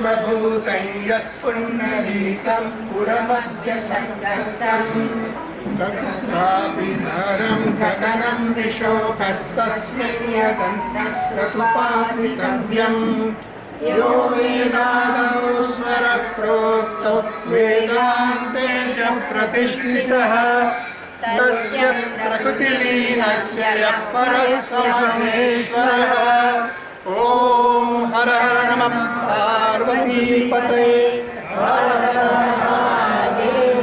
विश्वभूतं यत्पुण्डरीकं पुरमध्यसङ्गस्तं तत्रापि नरं गगनं विशोकस्तस्मिन् यदन्तस्तुपासितव्यम् यो वेदादौ स्वरप्रोक्तो वेदान्ते च प्रतिष्ठितः तस्य प्रकृतिलीनस्य यः परस्वमहेश्वरः। ॐ हर हर नमः पार्वतीपतये हर हर महादेव।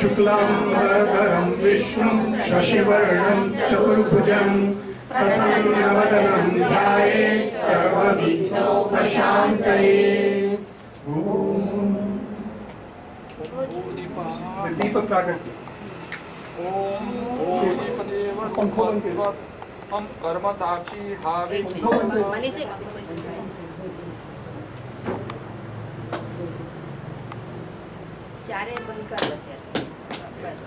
शुक्लांबरधरं विष्णुं शशिवर्णं चतुर्भुजं प्रसन्नवदनं ध्यायेत् सर्वविघ्नोपशान्तये। दीप प्रागट्य। हम कर्म साक्षी हावे ચારે બંધ કર દો બસ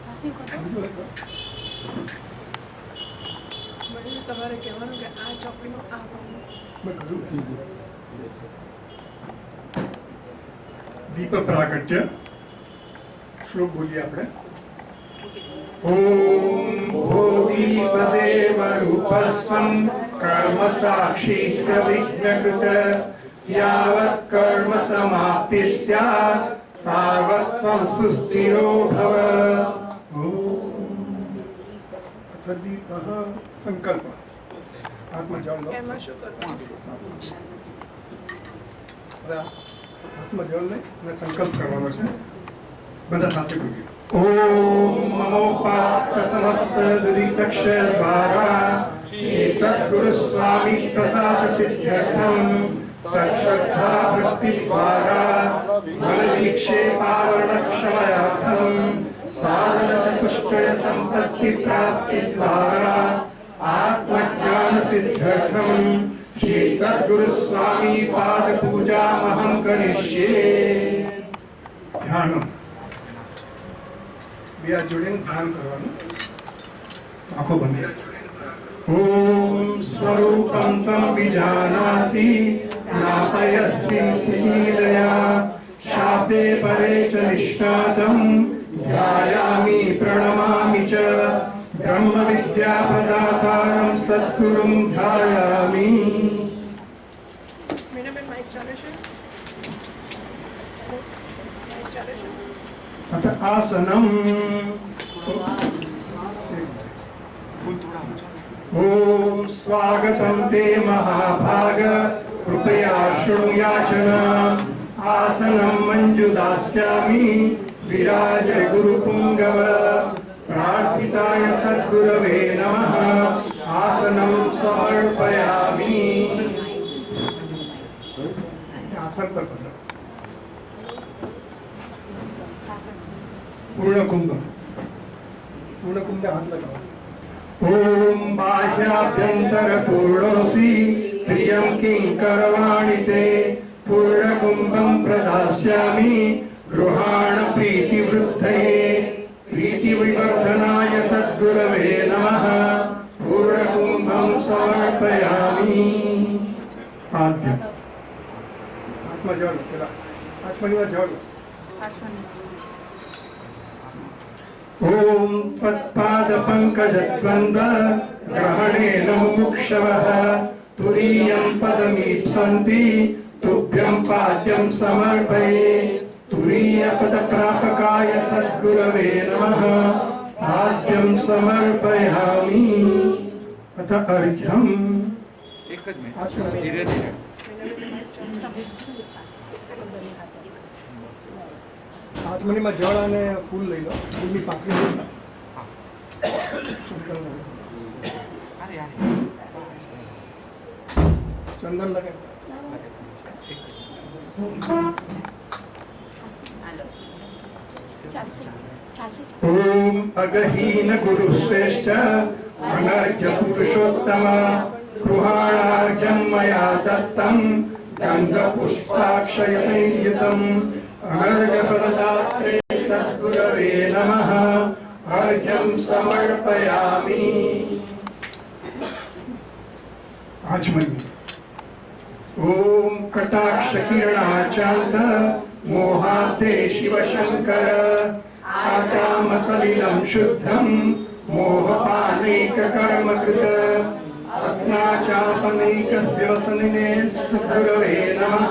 હાસી કરો મને તમારે કહેવાનું કે આ ચોકડીનો આ मैं करूँ दीप प्रागट्य श्लोक बोलिए आपने। ओम भूदीपदेव रूपस्वं कर्म साक्षी विघ्नकृत यावत् कर्म समाप्ति स्यात् तावत् त्वं सुस्थिरो भव। अथ दीपः संकल्प आत्मजल એમાં શું કરવાનું આત્મજળ ને સંકલ્પ કરવાનો છે બધા સાથે બોલીએ। ओम नमोपात समस्त दुरितक्षय द्वारा श्री सद्गुरु स्वामी प्रसाद सिद्ध्यर्थम तत्श्रद्धा भक्ति द्वारा बल विक्षेपावरण क्षमयार्थम साधन चतुष्टय संपत्ति प्राप्ति द्वारा आत्मज्ञान सिद्ध्यर्थम श्री सद्गुरु स्वामी पाद पूजा महं करिष्ये। ध्यान बिया जोड़ेन ध्यान करवानुं आंखों बंद। ओम स्वरूपं त्वं विजानासि नापयसि लीलया शाब्दे परे च निष्ठातं ध्यायामि प्रणमामि च ब्रह्म विद्या प्रदातारं सद्गुरुं ध्यायामि। મીનાબેન માઇક ચાલે છે માઇક ચાલે છે अथ आसनं ॐ स्वागतं ते महाभाग कृपया शृणुयाचनम् आसनं मञ्जुदास्यामि विराज गुरुपुङ्गव प्रार्थिताय सद्गुरवे नमः आसनं समर्पयामि आसन पर पकड़ो पूर्ण कुंभ हाथ लगाओ ओम बाह्याभ्यंतर पूर्णोऽसि प्रियं किंकरवाणि ते पूर्णकुम्भं प्रदास्यामि गृहाण प्रीतिवृद्धये प्रीतिविवर्धनाय सद्गुरवे नमः पूर्णकुम्भं समर्पयामि आद्य आत्मा जळ केला आत्मनिवा जळ ॐ त्वत्पादपङ्कजद्वन्द्व ग्रहणेन मुमुक्षवः तुरीयं पदमीप्सन्ति तुभ्यं पाद्यं समर्पये तुरीयपदप्रापकाय सद्गुरवे नमः पाद्यं समर्पयामि अथ अर्घ्यम् एक જ મિનિટ ધીરે ધીરે આચમનીમાં જળ અને ફૂલ લઈ લો ફૂલની પાંખડી લઈ લો અરે યાર ચંદન લગાવી ओम अगहीन गुरुश्रेष्ठ अनर्घ्य पुरुषोत्तम गृहाणार्घ्यं मया दत्तं गन्धपुष्पाक्षयतैर्युतम् अनर्घ्यफलदात्रे सद्गुरवे नमः अर्घ्यं समर्पयामि आचमनी ओम कटाक्षकिरणाचान्त मोहाते शिवशङ्कर आचामसलिलं शुद्धं मोहपानैककर्मकृत अज्ञाचापनैकव्यसनिने सद्गुरवे नमः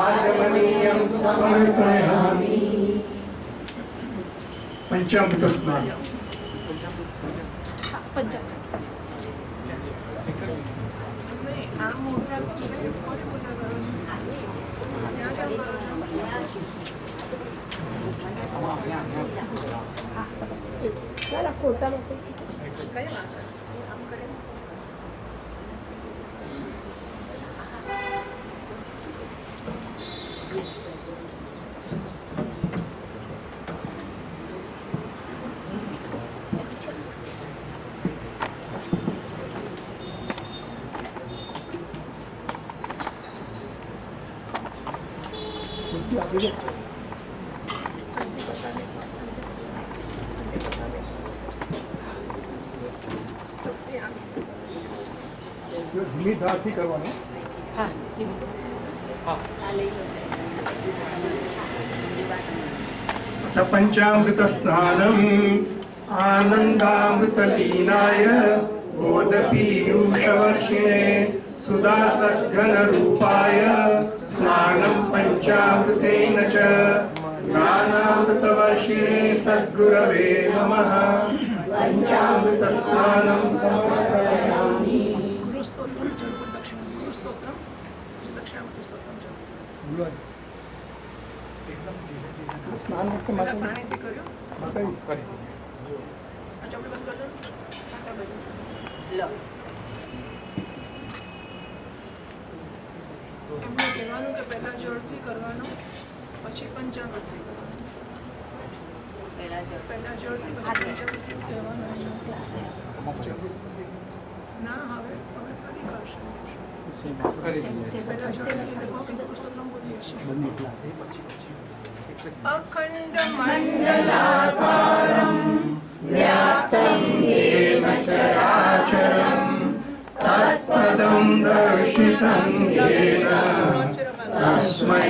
आचमनीयं समर्पयामि पंचामृत स्नान ધીમી ધારથી કરવાનું अथ पंचामृत स्नानम् आनन्दामृतलीनाय बोधपीयूषवर्षिणे सुधासद्घनरूपाय स्नानं पञ्चामृतेन च ज्ञानामृतवर्षिणे सद्गुरवे नमः पञ्चामृतस्नानं समर्पयामि स्नान वक्त माताजी કરી એમને કહેવાનું કે પહેલા જળથી કરવાનું પછી પંચામૃતથી કરવાનું પહેલા જળથી પછી પંચામૃતથી કહેવાનું ના હવે થોડી કરશે પહેલા જળથી પુસ્તકમાં બોલીએ છીએ अखंड मंडलाकारं व्याप्तं येन चराचरं तत्पदं दर्शितं येन तस्मै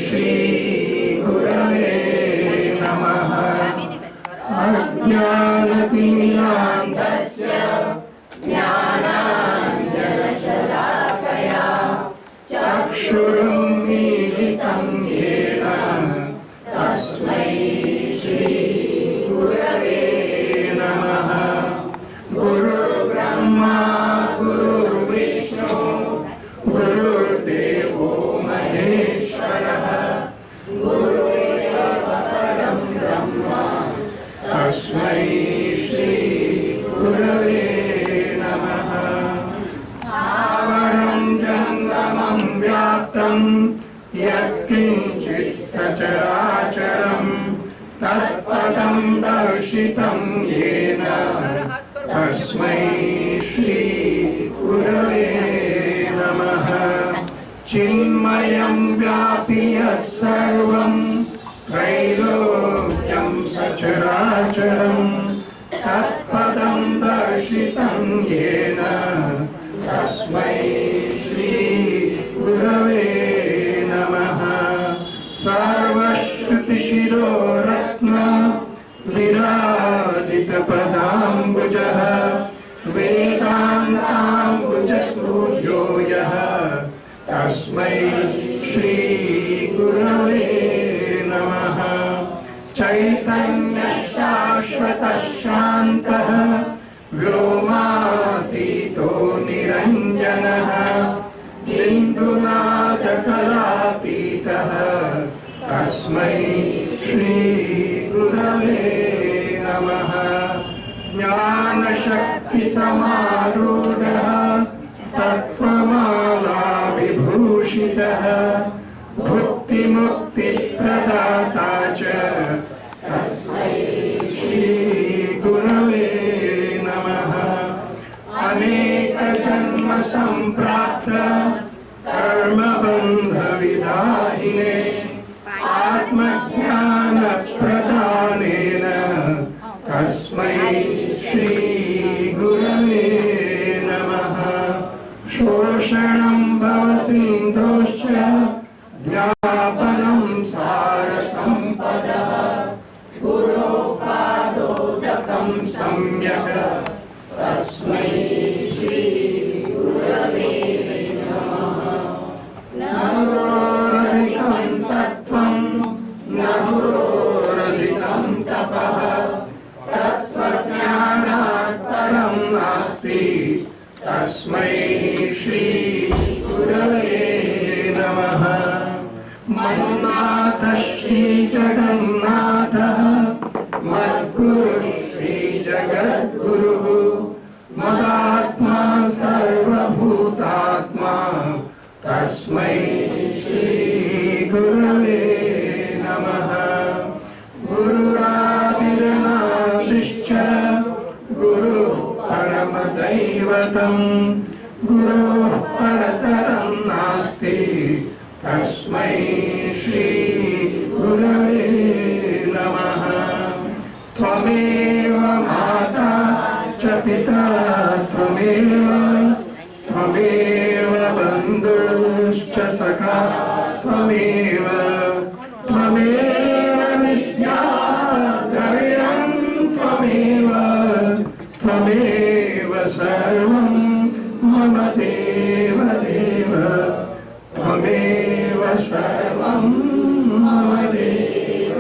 श्री गुरवे नमः अज्ञानतिमिरान्धस्य ज्ञानाञ्जनशलाकया चक्षुरुन्मीलितं येन तस्मै श्री गुरवे नमः। यत्सर्वं त्रैलोक्यं सचराचरं तत्पदं दर्शितं येन तस्मै श्रीगुरवे नमः। सर्वश्रुतिशिरोरत्न विराजितपदाम्बुजः वेदान्ताम्बुजसूर्यो यः तस्मै श्रीगुरवे नमः। चैतन्यशाश्वतः शान्तः व्योमातीतो निरञ्जनः बिन्दुनाथकलातीतः तस्मै श्रीगुरवे नमः। ज्ञानशक्तिसमारूढः तत्त्वमालाविभूषितः भुक्तिमुक्तिप्रदाता च तस्मै श्रीगुरवे नमः। अनेकजन्मसम्प्राप्त कर्मबन्धविदाहिने आत्मज्ञानप्रदानेन तस्मै श्रीगुरवे नमः। शोषणं भवसिन्धोश्च ज्ञापनं सारसम्पदः गुरोपादोदकं सम्यक् तस्मै श्रीगुरवे नमः। न गुरोरधिकं तत्त्वं न गुरोरधिकं तपः तत्त्वज्ञानात् परं नास्ति तस्मै श्रीगुरवे नमः। मन्नाथः श्रीजगन्नाथः मद्गुरुः श्रीजगद्गुरुः मदात्मा सर्वभूतात्मा तस्मै श्रीगुरवे नमः। गुरुरादिरनादिश्च गुरुः परमदैवतं गुरोः परतरं नास्ति तस्मै श्रीगुरवे नमः। त्वमेव माता च पिता त्वमेव बन्धुश्च सखा त्वमेव विद्या द्रविणं त्वमेव सर्वं मम देव त्वमेव सर्वं मम देव।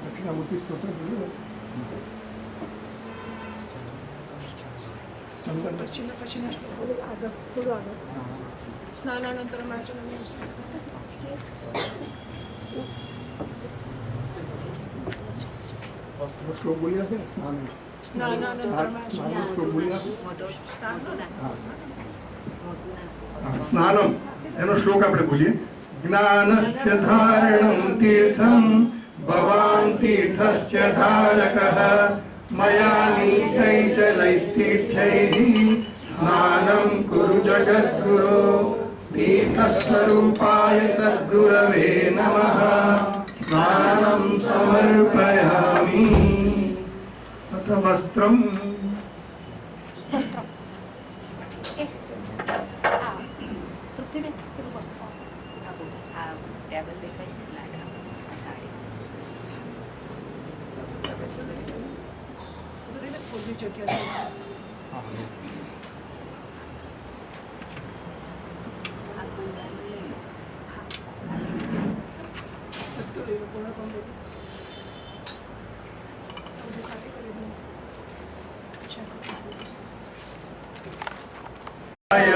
दक्षिणामूर्ति स्तोत्र बोलो। चंदन पछીના સ્નાનાનંતરમ આચરણ્ય શ્લોક બોલી રાખે ને સ્નાન સ્નાનાનંતરમ શ્લોક બોલી રાખે સ્નાનમ એનો શ્લોક આપણે બોલીએ। જ્ઞાનસ્ય ધારણં તીર્થં ભવાન તીર્થસ્ય ધારકઃ મયા નીતૈર્જલૈસ્તીર્થૈः સ્નાनं કુરુ જગદ્ગુરો तीर्थस्वरूपाय सद्गुरवे नमः। स्नानं समर्पयामि। अथ वस्त्रं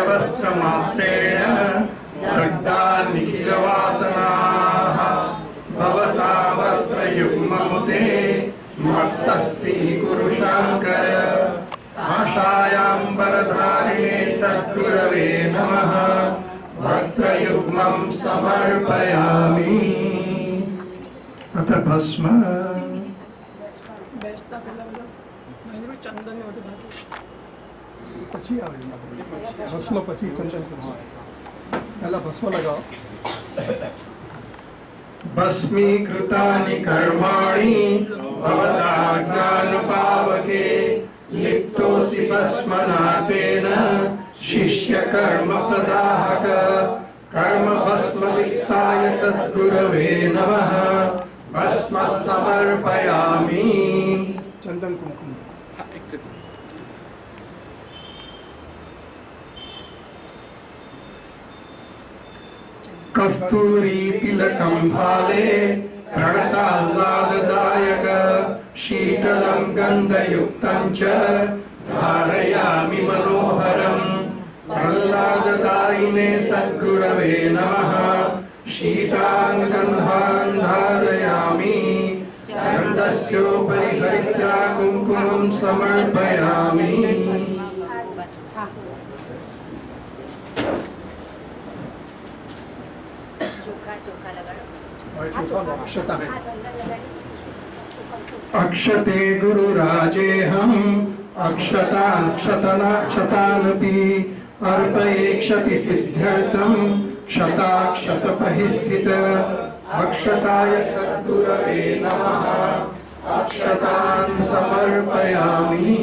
वस्त्रमात्रेण दग्धा निखिलवासनाः भवता वस्त्रयुग्ममुते मत्तस्वीकुरु शाङ्कर। आशायाम्बरधारिणे सद्गुरवे नमः। वस्त्रयुग्मं समर्पयामि। अथ भस्म ચંદન ને બધું બાકી પછી આવે ભસ્મ પછી ચંદન કરશે। પહેલા ભસ્મ લગાવો. ભસ્મીકૃતાનિ કર્માણि ભવતા જ્ઞાનપાવકે લિપ્તોऽસि ભસ્મના તેન શિષ્ય કર્મ પ્રદાહક કર્મ ભસ્મ વિત્તાય સદ્ગુરવે નમઃ ભસ્મ સમર્પયામિ. ચંદન કુમકુમ. હા એક જ મિનિટ. કસ્તુરી તિલકમ ભાલે પ્रणताह्लाददायक शीतलं गन्धयुक्तं च धारयामि मनोहरं प्रह्लाददायिने सद्गुरवे नमः शीतान् गन्धान् धारयामि गन्धस्योपरि हरिद्रा कुङ्कुमं समर्पयामि. હવે ચોખાનો અક્ષતા. अक्षते गुरुराजेऽहम् अक्षतानपि अर्पयेक्षति सिद्ध्यर्थं क्षताक्षतपहि स्थित अक्षताय सद्गुरवे नमः अक्षतान् समर्पयामि.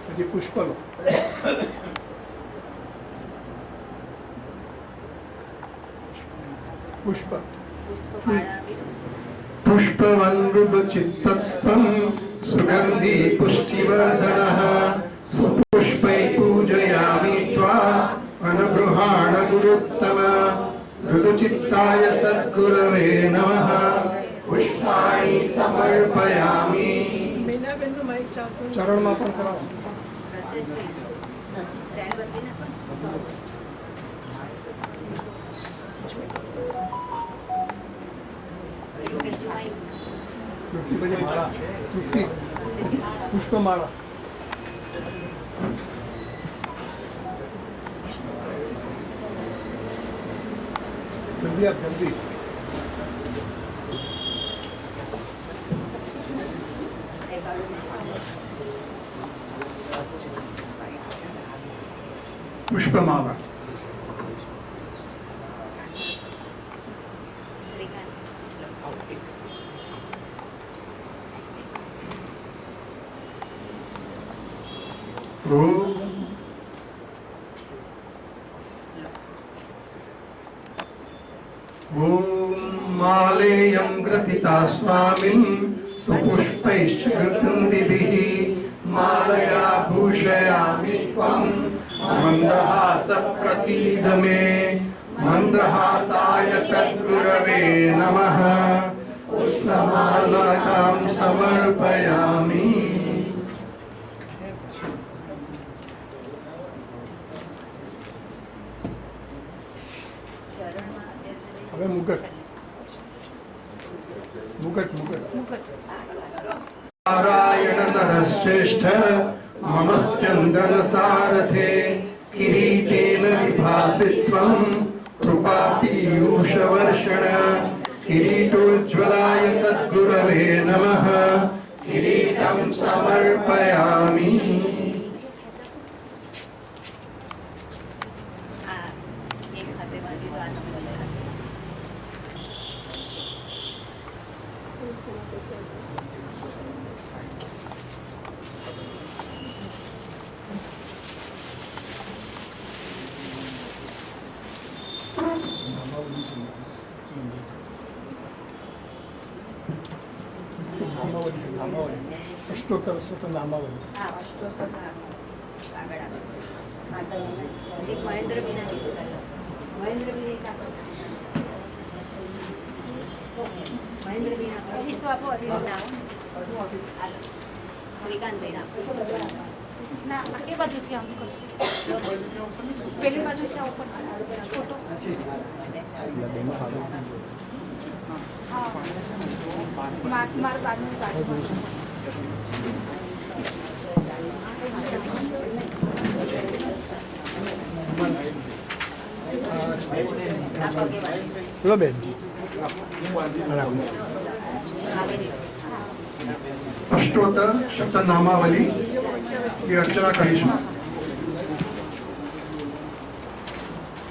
પછી પુષ્પ લો. પુષ્પ. पुष्पवन्मृदुचित्तत्स्थं सुगन्धि पुष्टिवर्धनः सुपुष्पैः पूजयामि त्वा अनुगृहाण गुरुत्तम मृदुचित्ताय सद्गुरवे नमः पुष्पाणि समर्पयामि. મીનાબેનનું માઇક ચાલતું નથી. ચરણમાં પણ કરાવો. તૃપ્તિ પછી માળા. તૃપ્તિ પુષ્પમાળા. જલ્દી આપ જલ્દી. पुष्पमाला. ॐ मालेयं ग्रथिता स्वामिन् सुपुष्पैश्च गन्धिभिः मालया भूषयामि त्वं मन्दहासः प्रसीद मे मन्दहासाय सद्गुरवे नमः पुष्पमालां समर्पयामि. હવે મુગટ. મુગટ મુગટ. नारायण नरश्रेष्ठ मम स्यन्दन सारथे किरीटेन विभासित्वं कृपापीयूषवर्षण किरीटोज्ज्वलाय सद्गुरवे नमः किरीटं समर्पयामि. નામાવલી છે. નામાવલી. અષ્ટોત્તર સ્વતઃ નામાવલી. એ બાજુથી આમ કરશે પેલી બાજુથી આવું પડશે ફોટો મારા બાજુની બાજુ લો બેન. अष्टोत्तर शतनामावली की अर्चना करीશું.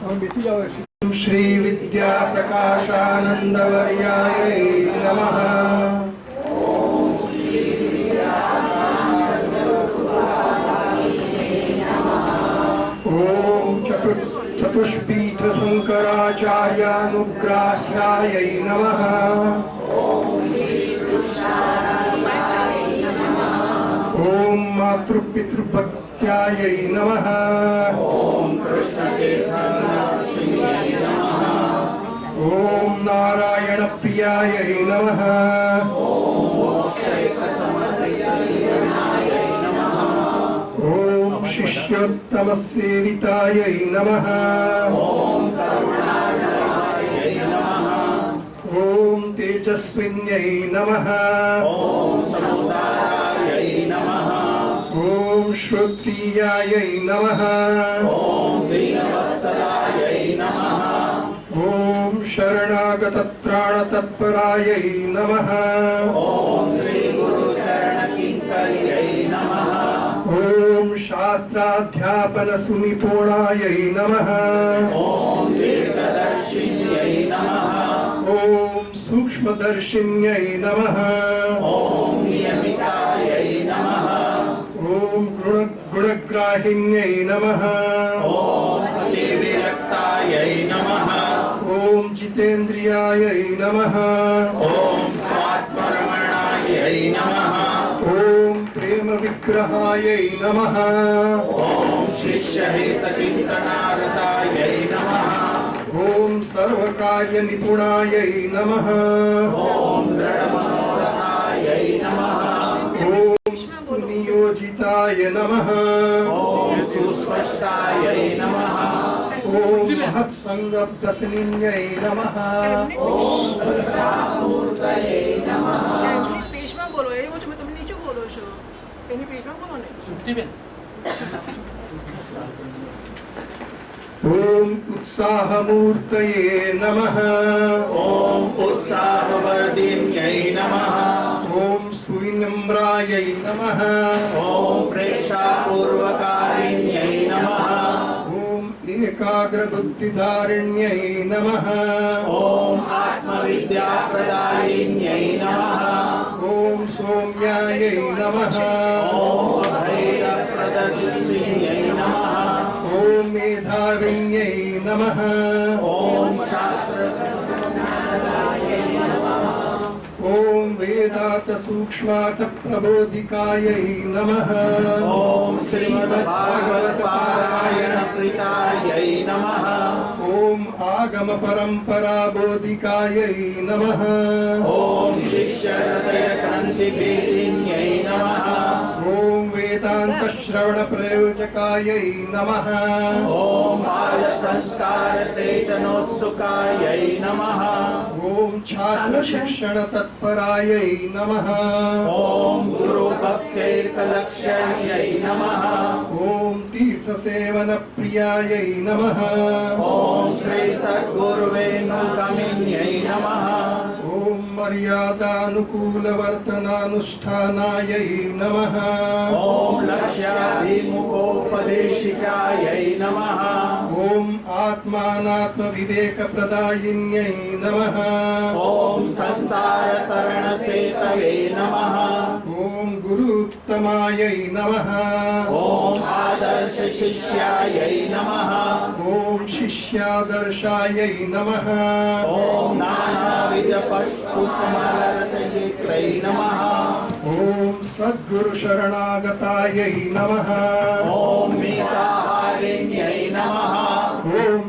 હવે બેસી જાઓ. श्री विद्या प्रकाशानंदवर्याय नमः। ओम चतुष्पीठ शंकराचार्यानुग्राह्याय नमः। ओम मातृपितृभक्त्याय नमः। ओम नारायण प्रियाय नमः। ओम शिष्योत्तम सेविताय नमः। ओम तेजस्विन्यै नमः। ओम श्रोत्रियाय नमः। ओम शरणागत त्राण तत्पराय नमः। ओम शास्त्राध्यापन सुनिपुणाय नमः। ओम सूक्ष्मदर्शिन्यै नमः। ओम गुणग्राहिण्यै नमः। ओम जितेन्द्रियाय नमः। ओम प्रेम विग्रहाय नमः। ओम सर्वकार्य निपुणाय नमः। ओम सुनियोजिताय नमः। ओम महत्संगब्दसनिन्यै नमः। એકચ્યુઅલી પેજમાં બોલો એવું છે, મેં તમને નીચે બોલો છો એની પેજમાં બોલો ને. ओम उत्साहमूर्तये नमः। ओम उत्साहवर्धिन्यै नमः। ओम सुविनम्रायै नमः। ओम प्रेक्षापूर्वकारिण्यै नमः। ओम एकाग्रबुद्धिधारिण्यै नमः। ओम आत्मविद्याप्रदायिन्यै नमः। ओम सौम्यायै नमः। ओम अभैरप्रदशिन्यै नमः। ओम मेधाविन्यै नमः। ओम शास्त्र ओम वेदात सूक्ष्मात प्रबोधिकायै नमः। ओम श्रीमद्भागवत पारायण प्रीतायै नमः। ओम आगम परंपरा बोधिकायै नमः। ओम शिष्य हृदय ग्रंथि भेदिन्यै नमः। ओम वेदांत श्रवण प्रयोजकायै नमः। ओम बाल संस्कार सेचनोत्सुकायै नमः। ओम छात्र शिक्षण तत्परायै नमः। ओम गुरु भक्तैर्कलक्ष्यै नमः। ओम तीर्थ सेवन प्रियायै नमः। ओम श्री सद्गुरुवेणुगमिन्यै नमः। ओम मर्यादानुकूल वर्तनानुष्ठानायै नमः। ओम लक्ष्याभिमुखोपदेशिकायै नमः। ओम आत्मानात्म विवेक प्रदायिन्यै नमः। ओम संसार तरण सेतवे नमः। ओम गुरुत्तमायै नमः। ओम आदर्श शिष्यायै नमः। ओम शिष्यादर्शायै नमः। ओम नानाविध पुष्पमालरचयित्रै नमः। ओम सद्गुरु शरणागतायै नमः। ओम मीताहारिण्यै नमः। ओम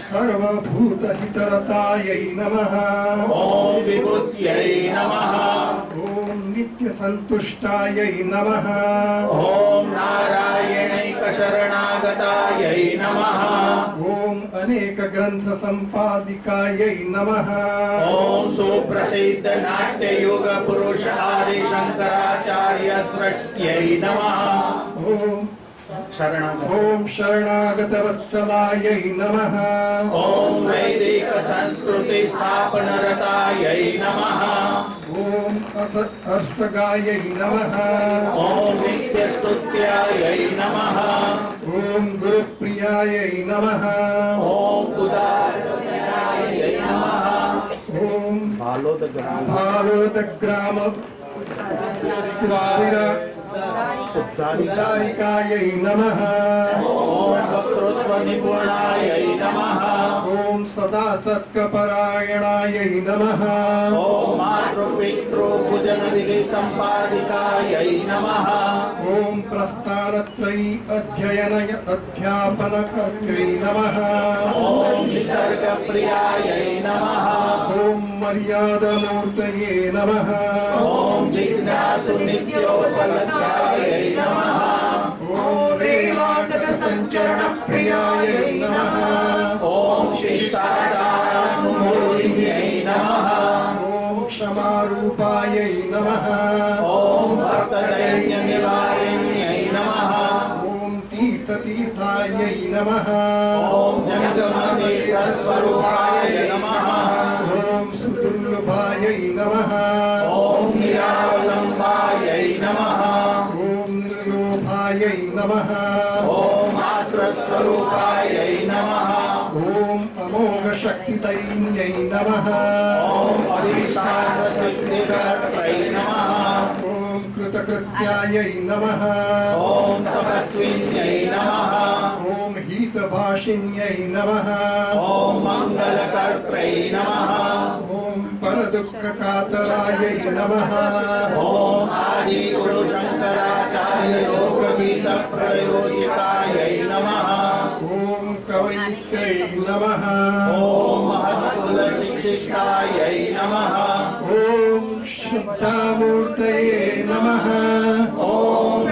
सर्वभूतहितरतायै नमः। ओम विभूत्यै नमः। ओम नित्यसन्तुष्टायै नमः। ओम नारायणैकशरणागतायै नमः। ओम अनेक ग्रंथ संपादिकायै नमः। ओम सुप्रसिद्ध नाट्ययुग पुरुष आदि शंकराचार्य सृष्ट्यै नमः। ओम शरणागत ओम शरणागत वत्सलायै नमः। ओम वैदिक संस्कृति स्थापनरतायै नमः। ओम अर्सगायै नमः ॐ नित्यस्तुत्यायै नमः ॐ गुरुप्रियायै नमः ॐ उदारयायै नमः ॐ बालोदग्राम भारोदग्राम उद्धारिकायै नमः ॐ वक्तृत्वनिपुणायै नमः ॐ सदा सत्कपरायणायै नमः ॐ मातृपितृपूजनविधिसम्पादिकायै नमः ॐ प्रस्थानत्रयी अध्यापनकर्त्रै नमः ॐ निसर्गप्रियायै नमः ॐ मर्यादमूर्तये नमः ॐ जिज्ञासुनित्योपलभ्यायै नमः ॐ रेवाटकसञ्चरणप्रियायै नमः ॐ शिष्टाचारानुमोदिन्यै नमः ॐ क्षमारूपायै नमः ॐ भक्तदैन्यनिवारिण्यै नमः ॐ तीर्थतीर्थायै नमः ॐ जङ्गमतीर्थस्वरूपाय नमः ॐ सुदुर्लभायै नमः ॐ निरावलम्बायै नमः ॐ निर्लोभायै नमः ॐ मातृस्वरूपायै नमः ॐ अमोघशक्तिदैन्यै नमः ॐ अभीष्टार्थसिद्धिकर्त्रै नमः ॐ कृतकृत्यायै नमः ॐ तपस्विन्यै नमः ॐ हितभाषिण्यै नमः ॐ मङ्गलकर्त्रै नमः ॐ परदुःखकातरायै नमः ॐ आदिगुरुशङ्कराचार्य लोकगीतप्रयोजितायै नमः ॐ कवयित्रै नमः ॐ महत्कुलशिक्षितायै नमः ॐ शुद्धामूर्तये नमः ॐ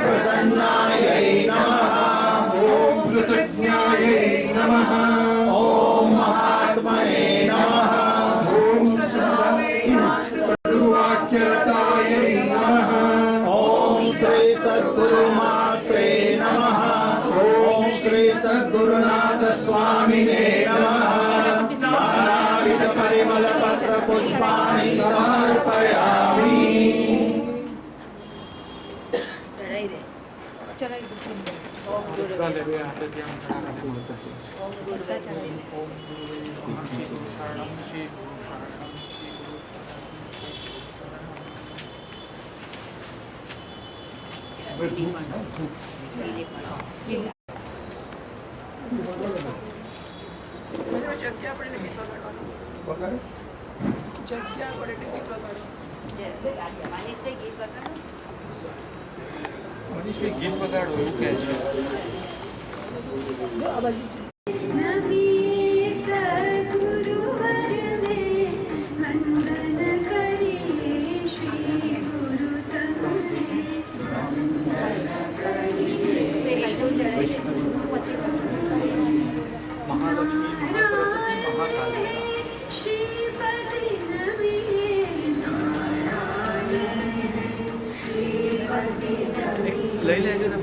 प्रसन्नायै नमः ॐ कृतज्ञायै नमः ॐ महात्मने नमः ॐ सदावाक्यरतायै नमः ॐ श्री सद्गुरुमात्रे नमः ॐ श्री सद्गुरुनाथ स्वामिने नमः नानाविधपरिमलपत्रपुष्पाणि समर्पयामि चढाई दे ચાલે બે હાથે ત્યાં ચડાવીને બોલતા છે. ओम गुरुवे चढाई दे ઓમ ગુરુવે નમઃ. શ્રી ગુરુ શરણમ, શ્રી ગુરુ શરણમ, શ્રી ગુરુ જગ્યા પડે એટલે ગીત વગાડવાનું. વગાડો. જગ્યા પડે એટલે ગીત વગાડવાનું. મનીષભાઈ ગીત વગાડો મનીષભાઈ ગીત વગાડો એવું કહે છે. મહાલક્ષ્મી, મહાસરસ્વતી, મહાકાલિકા. લઈ લેજો ને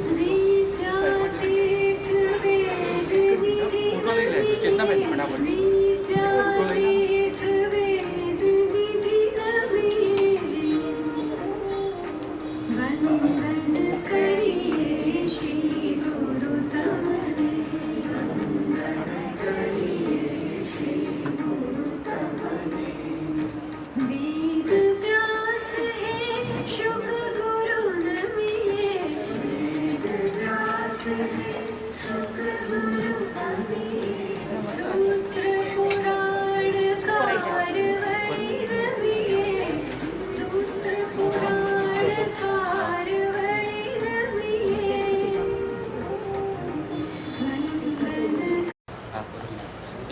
ફોટો લઈ લેજો ચેતનાબેન ફટાફટ ફોટો લઈ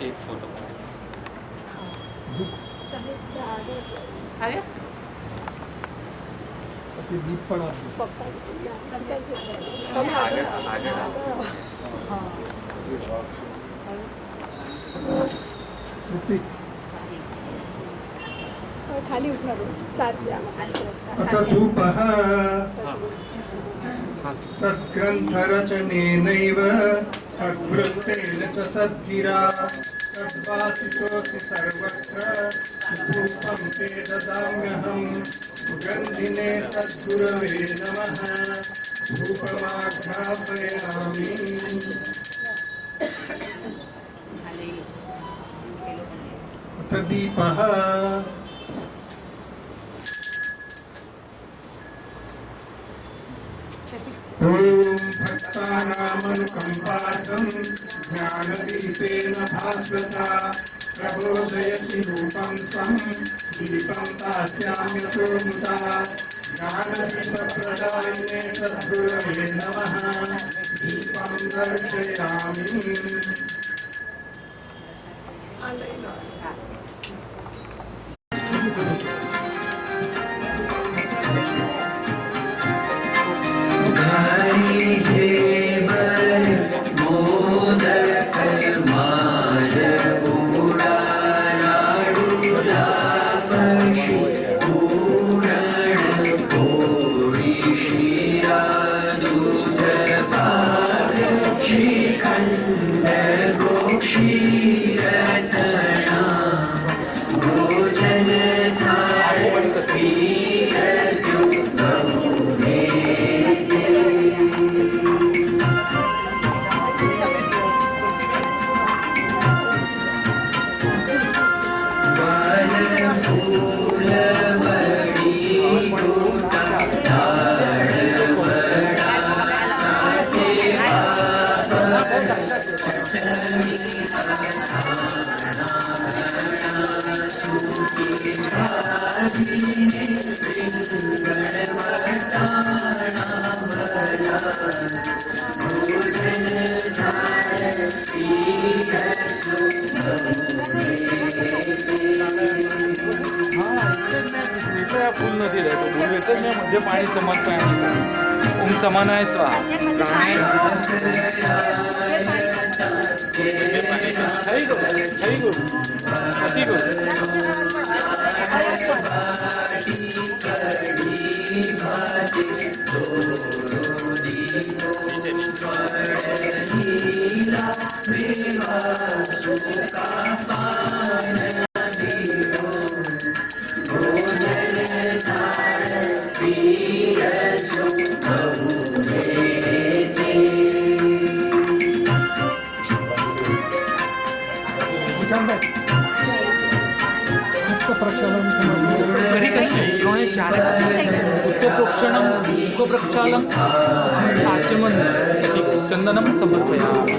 એક ફોટો આવ્યો પછી દીપ પણ આપજો. આગળ આગળ ઋતિક. खाली उठणार 7 द्या अथ धूपः હા सद्ग्रन्थरचनेनैव सद्वृत्तेन च सद्गिरा सद्वासितोऽसि सर्वत्र धूपं ते ददाम्यहम् सुगन्धिने सद्गुरवे नमः धूपमाघ्रापयामि अथ दीपः ॐ भक्तानामनुकम्पार्थं ज्ञानदीपेन भास्वता प्रबोधयसि रूपं स्वं दीपं दास्याम्यतो मुदा ज्ञानदीपप्रदायिने सद्गुरवे नमः दीपं दर्शयामि આ લઈ લો फूल નથી રહેતો બોલ એટલે મેં મધ્ય પાણી સમજતા ઓમ સમાનાય સ્વાહા થઈ ગયું પતી ગયું उत्तरप्रोक्षणं मुखप्रक्षालं साच्यमं चन्दनं समर्पयामि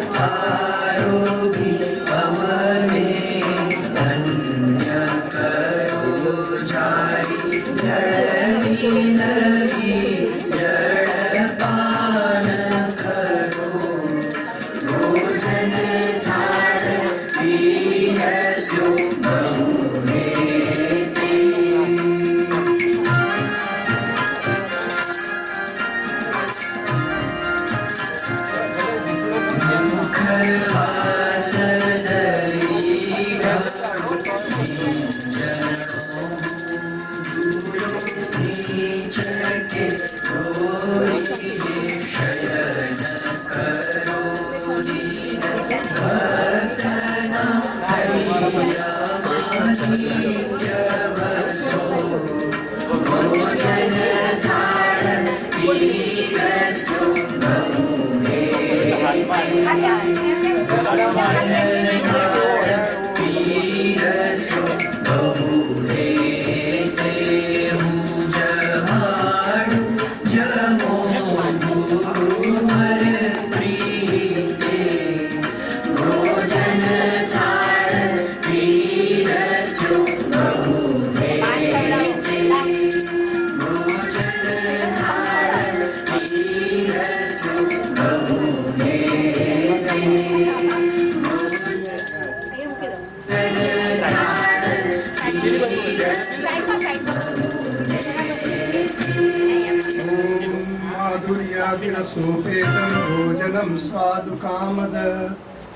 माधुर्यादिरसोपेतं भोजनं स्वादुकामद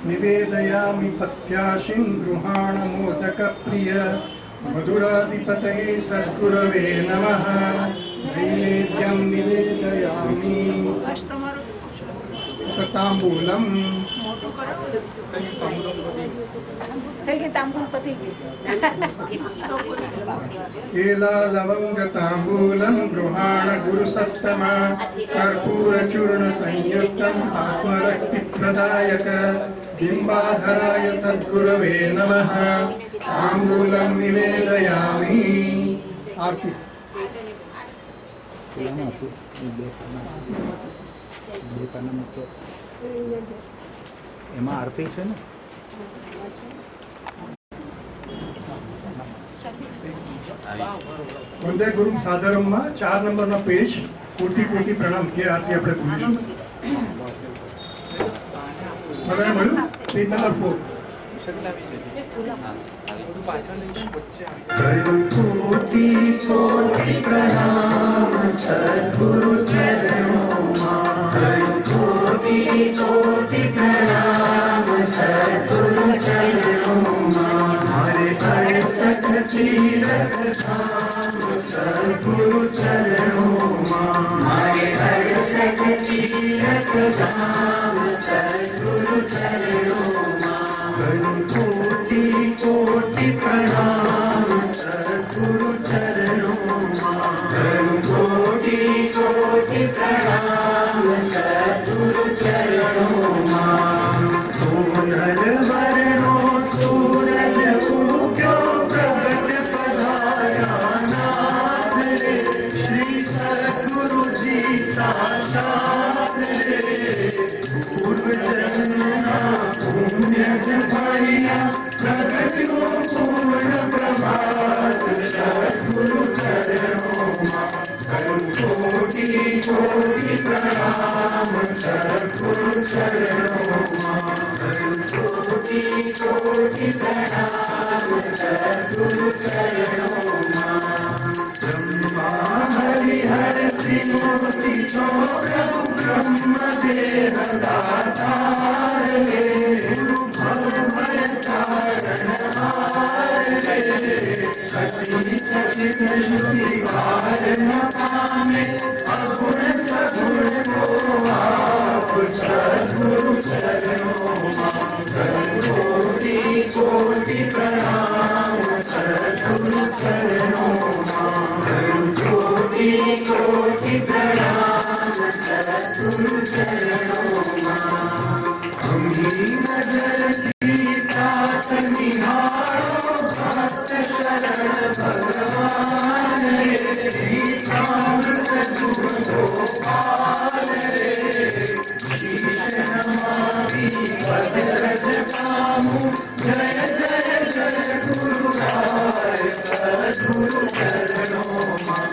निवेदयामि पथ्याशिं गृहाणमोदकप्रिय मधुराधिपतये सद्गुरवे नमः नैवेद्यं निवेदयामि બસ તમારું ताम्बूलं મોટું કરાવો ને કારણ કે તાંબુલ પતી ગયું તો પૂરી एला लवंग तांबूलं गृहाण गुरु सप्तमा कर्पूर चूर्ण संयुक्तम आत्मरक्ति प्रदायक बिंबाधराय सद्गुरवे नमः तांबूलं निवेदयामि આરતી એમાં આરતી છે ને વંદે ગુરુ સાધારણમાં 4 નંબરના પેજ કોટી કોટી પ્રણામ એ આરતી આપણે ભૂલીશું બરાબર મળ્યું પેજ નંબર 4 कोटि कोटि प्रणाम सद्गुरु चरणों में कोटि कोटि प्रणाम सद्गुरु चरणों में हरे हर तीरथ धाम सद्गुरु चरणों में हरे हर तीरथ धाम सद्गुरु चरणों में कोटि कोटि प्रणाम सद्गुरु चरणों में कोटि कोटि प्रणाम सद्गुरु चरणों में सोनल वर्णो सूरज उग्यो प्रगट पधारा नाथ रे श्री सद्गुरु जी साक्षात रे पूर्व जन्मना पुण्य जमाया प्रगट को पूर्ण प्रभात सद्गुरु चरणों में कोटि कोटि प्रणाम सद्गुरु चरणों में कोटि कोटि प्रणाम सद्गुरु चरणों में ब्रह्मा हरिहर त्रिमूर्ति जो प्रभु ब्रह्म देह दाता रे गुरु भव कारण चकित श्रुति वार न पामे अगुण सगुण को आप सद्गुरु चरणों में कोटि कोटि प्रणाम सद्गुरु चरणों में कोटि कोटि प्रणाम सद्गुरु चरणों में अमी नजर की तात निहारो भक्त शरण भगवान रे गीतामृत दूध गोपाल रे शीश नमामि पद रज पामु जय जय जय गुरु राय सद्गुरु चरणों में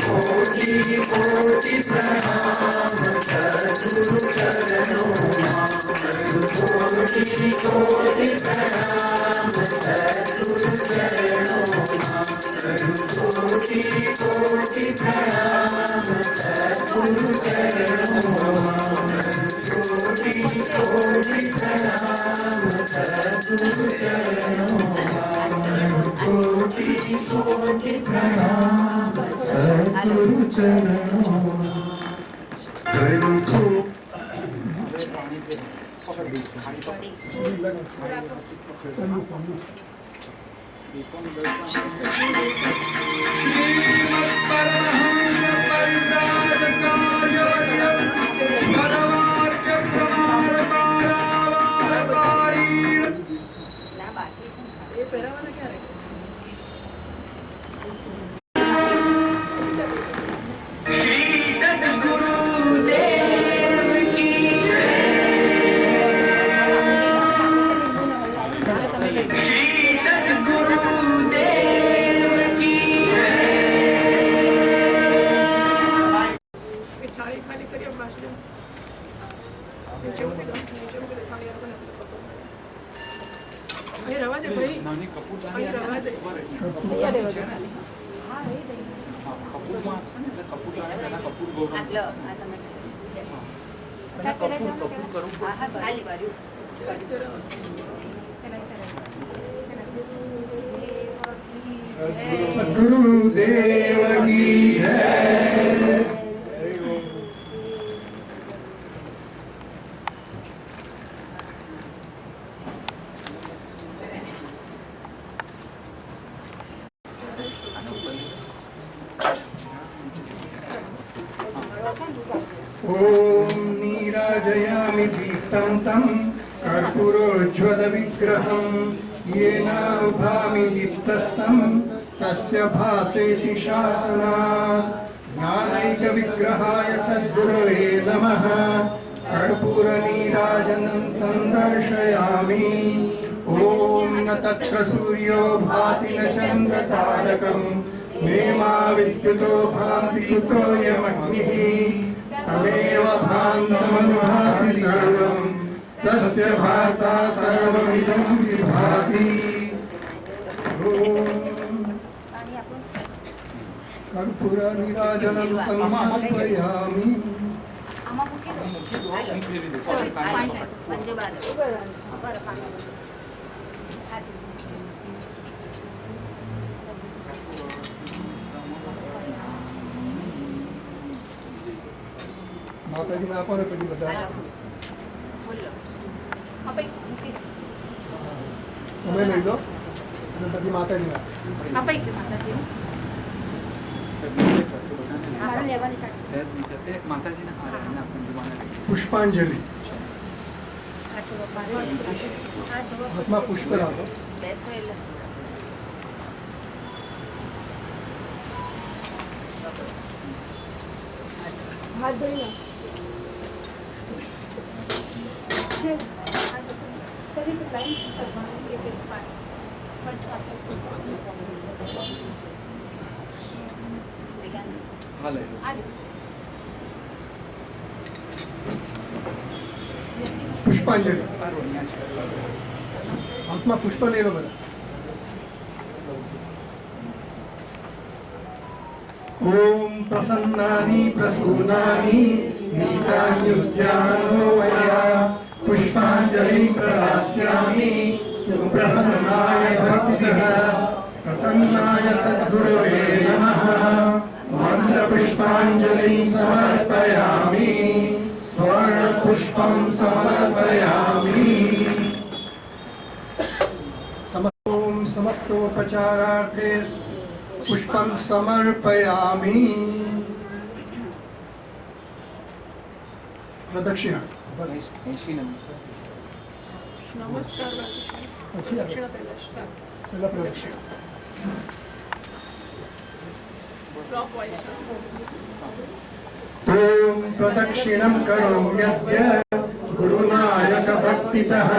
कोटि कोटि प्रणाम सद्गुरु चरणों में कोटि कोटि प्रणाम सद्गुरु चरणों में कोटि कोटि प्रणाम सद्गुरु चरणों में कोटि कोटि प्रणाम सद्गुरु चरणों में कोटि कोटि प्रणाम सद्गुरु चरणों श्रीमद्परमहंस परिव्राजकार्यवर्यं पदवाक्य प्रमाण पारावार पारीण એ પહેરાવાના ક્યારે श्री सद्गुरु देव की श्री सद्गुरु देव की એ થાળી ખાલી કરી બાજુ નીચે મૂકી દો થાળી આપણે અહીં રવા દે ભાઈ અહીં રવા દે કપૂરમાં આપશે ને એટલે કપૂર લાવે પહેલા કપૂર ગૌરવ આટલો આ તમે કપૂર કરવું गुरुदेव की जय ॐ नीराजयामि दीप्तं तं कर्पूरोज्ज्वलविग्रहं येनानुभामि दीप्तस्सं तस्य भासेति शासनात् ज्ञानैकविग्रहाय सद्गुरवे नमः कर्पूरनीराजनं सन्दर्शयामि ॐ न तत्र सूर्यो भाति न चन्द्रतारकम् नेमा विद्युतो भान्ति कुतोऽयमग्निः तमेव भान्तमनुभाति सर्वं तस्य भासा सर्वमिदं विभाति ॐ कर्पूरनीराजनं समर्पयामि આમાં મૂકી દો મૂકી દો હું ફેરવી દઈશ પાણી મંજે બાર બરાબર પાણી માતાજીને આપો ને પછી બધા બોલો હા ભાઈ મૂકી દો તમે લઈ લો અને પછી માતાજીને આપો. હા ભાઈ કે માતાજી મારે લેવાની છે માતાજીના હાર એના પંજવાના પુષ્પાંજલિ આ જો બારે આ જો હાથમાં પુષ્પ રાખો. બેસો એટલે હાથ ધોઈ લો છે સરી તો લાઈન કરવાનું એક એક પાણી હાલે પુષ્પાંજલિ અહીંયા છે હાથમાં પુષ્પ લઈ લો બધા. ॐ प्रसन्नानि प्रसूनानि नीतान्युद्यानो वया पुष्पाञ्जलिं प्रदास्यामि सुप्रसन्नाय भक्तिः प्रसन्नाय सद्गुरवे नमः मन्त्रपुष्पाञ्जलिं समर्पयामि स्वर्णपुष्पं समर्पयामि ॐ समस्तोपचारार्थे पुष्पं समर्पयामि प्रदक्षिणा 80 નંબર નમસ્કાર પછી આવે દક્ષિણા પહેલા સ્ટાર્ટ પહેલા પ્રદક્ષિણા. ક્લોકવાઇઝ ॐ प्रदक्षिणं करोम्यद्य गुरुनायकभक्तितः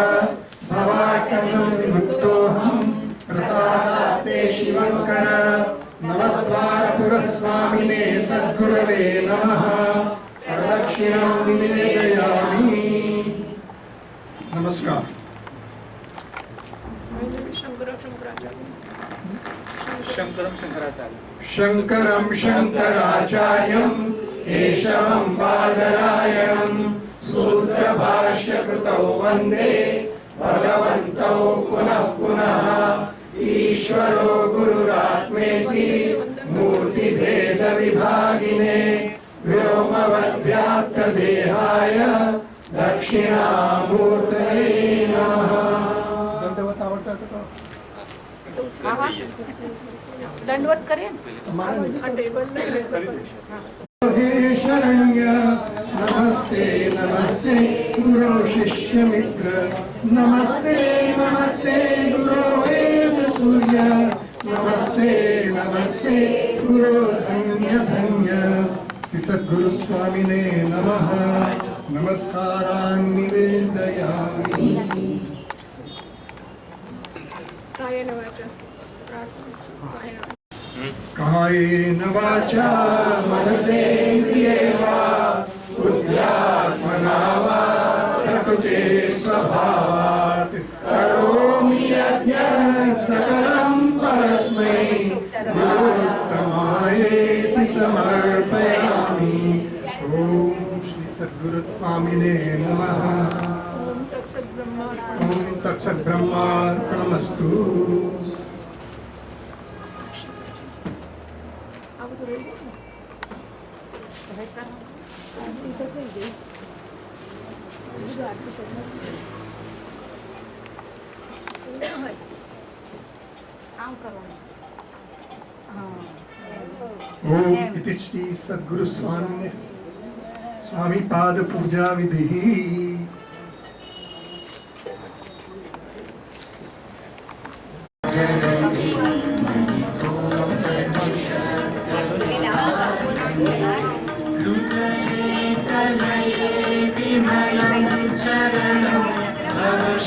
भवाकनं विमुक्तोऽहं प्रसादाते शिवङ्कर नवद्वारपुरस्वामिने सद्गुरवे नमः प्रदक्षिणं निवेदयामि नमस्कार શંકરાચાર્ય શંકરમ શંકરાચાર્ય शङ्करं शङ्कराचार्यं केशवं बादरायणं सूत्रभाष्यकृतौ वन्दे भगवन्तौ पुनः पुनः ईश्वरो गुरुरात्मेति मूर्तिभेदविभागिने व्योमवद्व्याप्तदेहाय दक्षिणामूर्तये नमः દંડવત આવડતા તો કહો. હા હા દંડવત કરીએ ને તમારે નહીં. આ ટેબલ ને કરી हे शरण्य नमस्ते नमस्ते गुरो शिष्य मित्र नमस्ते नमस्ते गुरो वेद सूर्य नमस्ते नमस्ते गुरो धन्य धन्य श्री सद्गुरु स्वामिने नमः नमस्कारान् निवेदयामि કાયન વાચા પ્રાર્થના कायेन वाचा मनसेन्द्रिये वा बुद्ध्यात्मना वा प्रकृते स्वभावात् करोमि यद्यत् सकलं परस्मै गुरुत्तमायेति समर्पयामि ॐ श्री सद्गुरुस्वामिने नमः ઓમ તત્સત બ્રહ્મા ॐ तत्सद्ब्रह्मार्पणमस्तु આ બધું રહી ગયું ને? એ તો થઈ ગઈ બધું આટલું શોધમાં એવું હોય આમ કરવાનું હા ॐ इति श्री सद्गुरुस्वामिने સ્વામી પાદ પૂજા વિધિ.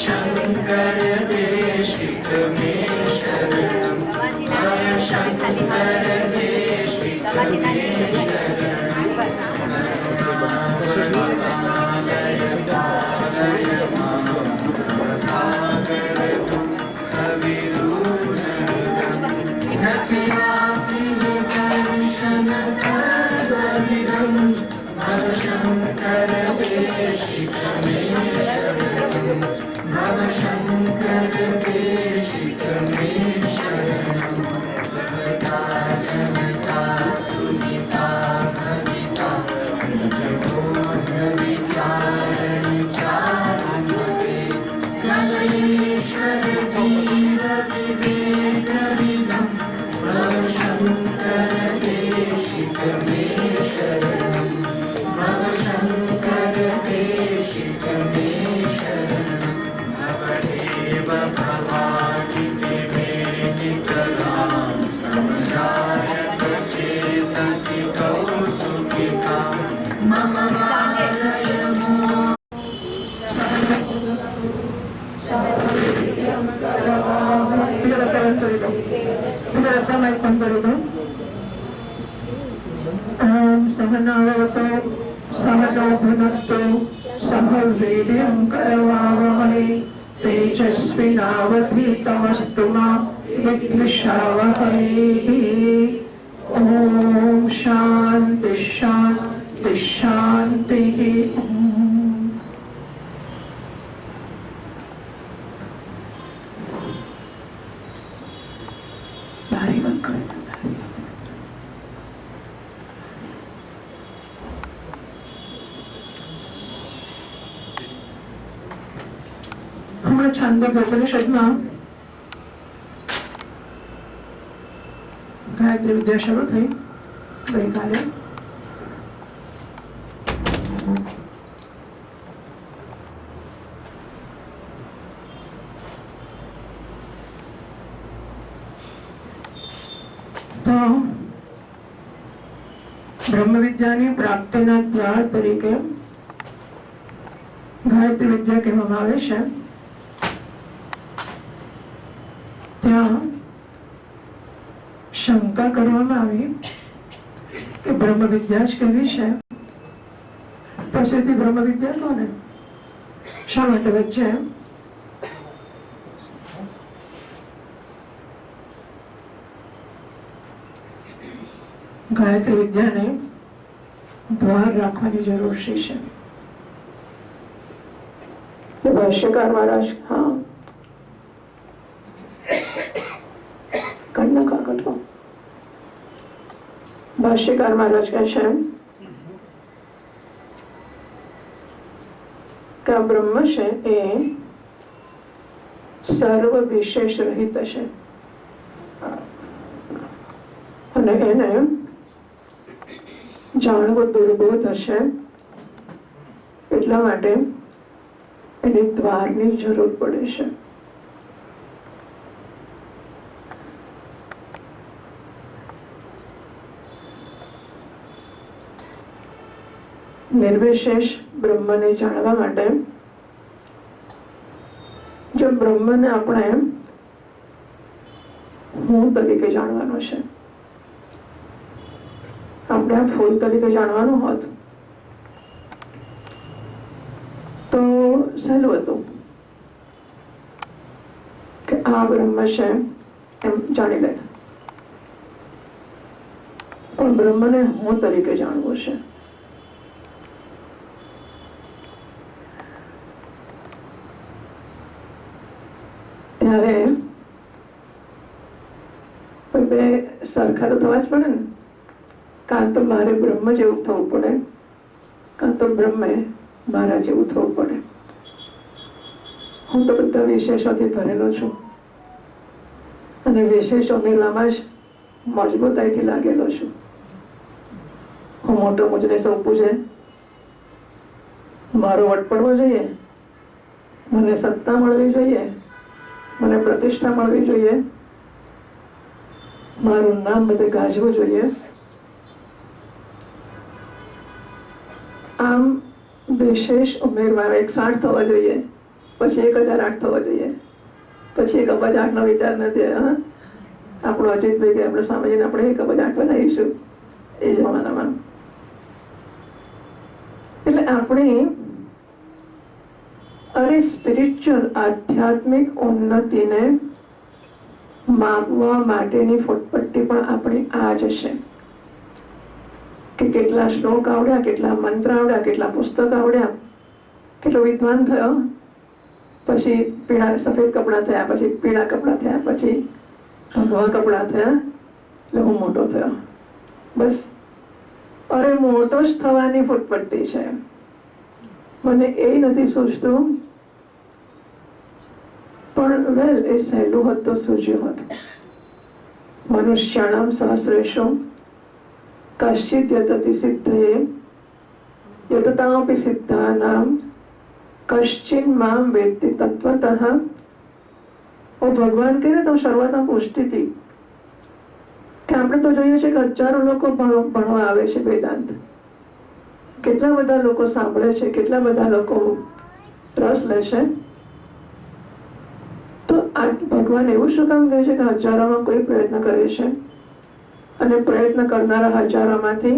शंकर देशिक में शरणम हर शंकर देशिक में सागर दुख विदूर दर्शन करविदम हर शंकर देशिक में शरणम भव शंकर देशिक में शरणम जगता जनिता सुनिता भविता जगोध विचारण चारुमते कलेश्वर जीव विवेक विदम भव शंकर देशिक में शरणम भव शंकर देशिक में शरणम भवदेव भवादिते वेदितराम समजायत चेतसि कौतुकिका मम मालय सहनावतो सहनो भुनक्तु सह वीर्यं करवावहै तेजस्विनावधीतमस्तु मा विद्विषावहै. ॐ शान्ति शान्ति शान्तिः. भारी मंगल. हमारा छांदोग्योपनिषदમાં ગાયત્રી વિદ્યા શરૂ થઈ ગઈકાલે. તો બ્રહ્મ વિદ્યાની પ્રાપ્તિના દ્વાર તરીકે ગાયત્રી વિદ્યા કહેવામાં આવે છે. ત્યાં શંકા કરવામાં આવી કે બ્રહ્મ વિદ્યા જ કેવી છે, પછીથી બ્રહ્મ વિદ્યા કોને, શા માટે વચ્ચે ગાયત્રી વિદ્યાને દ્વાર રાખવાની જરૂર છે. ભાષ્યકાર મહારાજ હા કરના કાગળ ભાષ્યકાર મહારાજ કહે છે કે આ બ્રહ્મ છે એ સર્વ વિશેષ રહિત છે અને એને જાણવો દુર્બોધ હશે, એટલા માટે એને દ્વારની જરૂર પડે છે. નિર્વિશેષ બ્રહ્મને જાણવા માટે જો બ્રહ્મને આપણે હું તરીકે જાણવાનો છે, આપણે આ ફૂલ તરીકે જાણવાનું હોત તો સહેલું હતું કે આ બ્રહ્મ છે એમ જાણી લેત, પણ બ્રહ્મને હું તરીકે જાણવું છે. ત્યારે બે સરખા તો થવા જ પડે ને, કાં તો મારે બ્રહ્મ જેવું થવું પડે, કાં તો બ્રહ્મે મારા જેવું થવું પડે. હું તો બધા વિશેષોથી ભરેલો છું અને વિશેષો મેળવામાં જ મજબૂતાઈથી લાગેલો છું. હું મોટો મુજને સૌંપું છે મારો વટ પડવો જોઈએ, મને સત્તા મળવી જોઈએ, મને પ્રતિષ્ઠા મળવી જોઈએ, મારું નામ બધે ગાજવું જોઈએ. આમ વિશેષ ઉમેરવા 160 થવા જોઈએ, પછી 1008 થવા જોઈએ, પછી 1008 નો વિચાર નથી. હા, આપણો અજીતભાઈ કે આપણે સામેજીને આપણે 1008 બનાવીશું એ જમાનામાં. એટલે આપણે અરે સ્પિરિચ્યુઅલ આધ્યાત્મિક ઉન્નતિને માપવા માટેની ફૂટપટ્ટી પણ આપણી આ જ છે કે કેટલા શ્લોક આવડ્યા, કેટલા મંત્ર આવડ્યા, કેટલા પુસ્તક આવડ્યા, કેટલો વિદ્વાન થયો, પછી પીળા સફેદ કપડાં થયા, પછી પીળા કપડાં થયા, પછી ભગવા કપડાં થયા, એટલે હું મોટો થયો. બસ અરે મોટો જ થવાની ફૂટપટ્ટી છે. મને એ નથી સૂચતું, પણ વેલ એ સહેલું હોત તો સૂઝ્યું હોત. મનુષ્યાણામ સહસ્રેષુ કશ્ચિત યતતિ સિદ્ધયે યતતામપી સિદ્ધાનામ કશ્ચિન મામ વેત્તિ તત્વતઃ. હું ભગવાન કહે તો શરૂઆતમાં પૂછતી હતી કે આપણે તો જોઈએ છે કે હજારો લોકો ભણવા આવે છે વેદાંત, કેટલા બધા લોકો સાંભળે છે, કેટલા બધા લોકો રસ લે છે, તો આ ભગવાન એવું શું કામ કહે છે કે હજારોમાં કોઈ પ્રયત્ન કરે છે અને પ્રયત્ન કરનારા હજારોમાંથી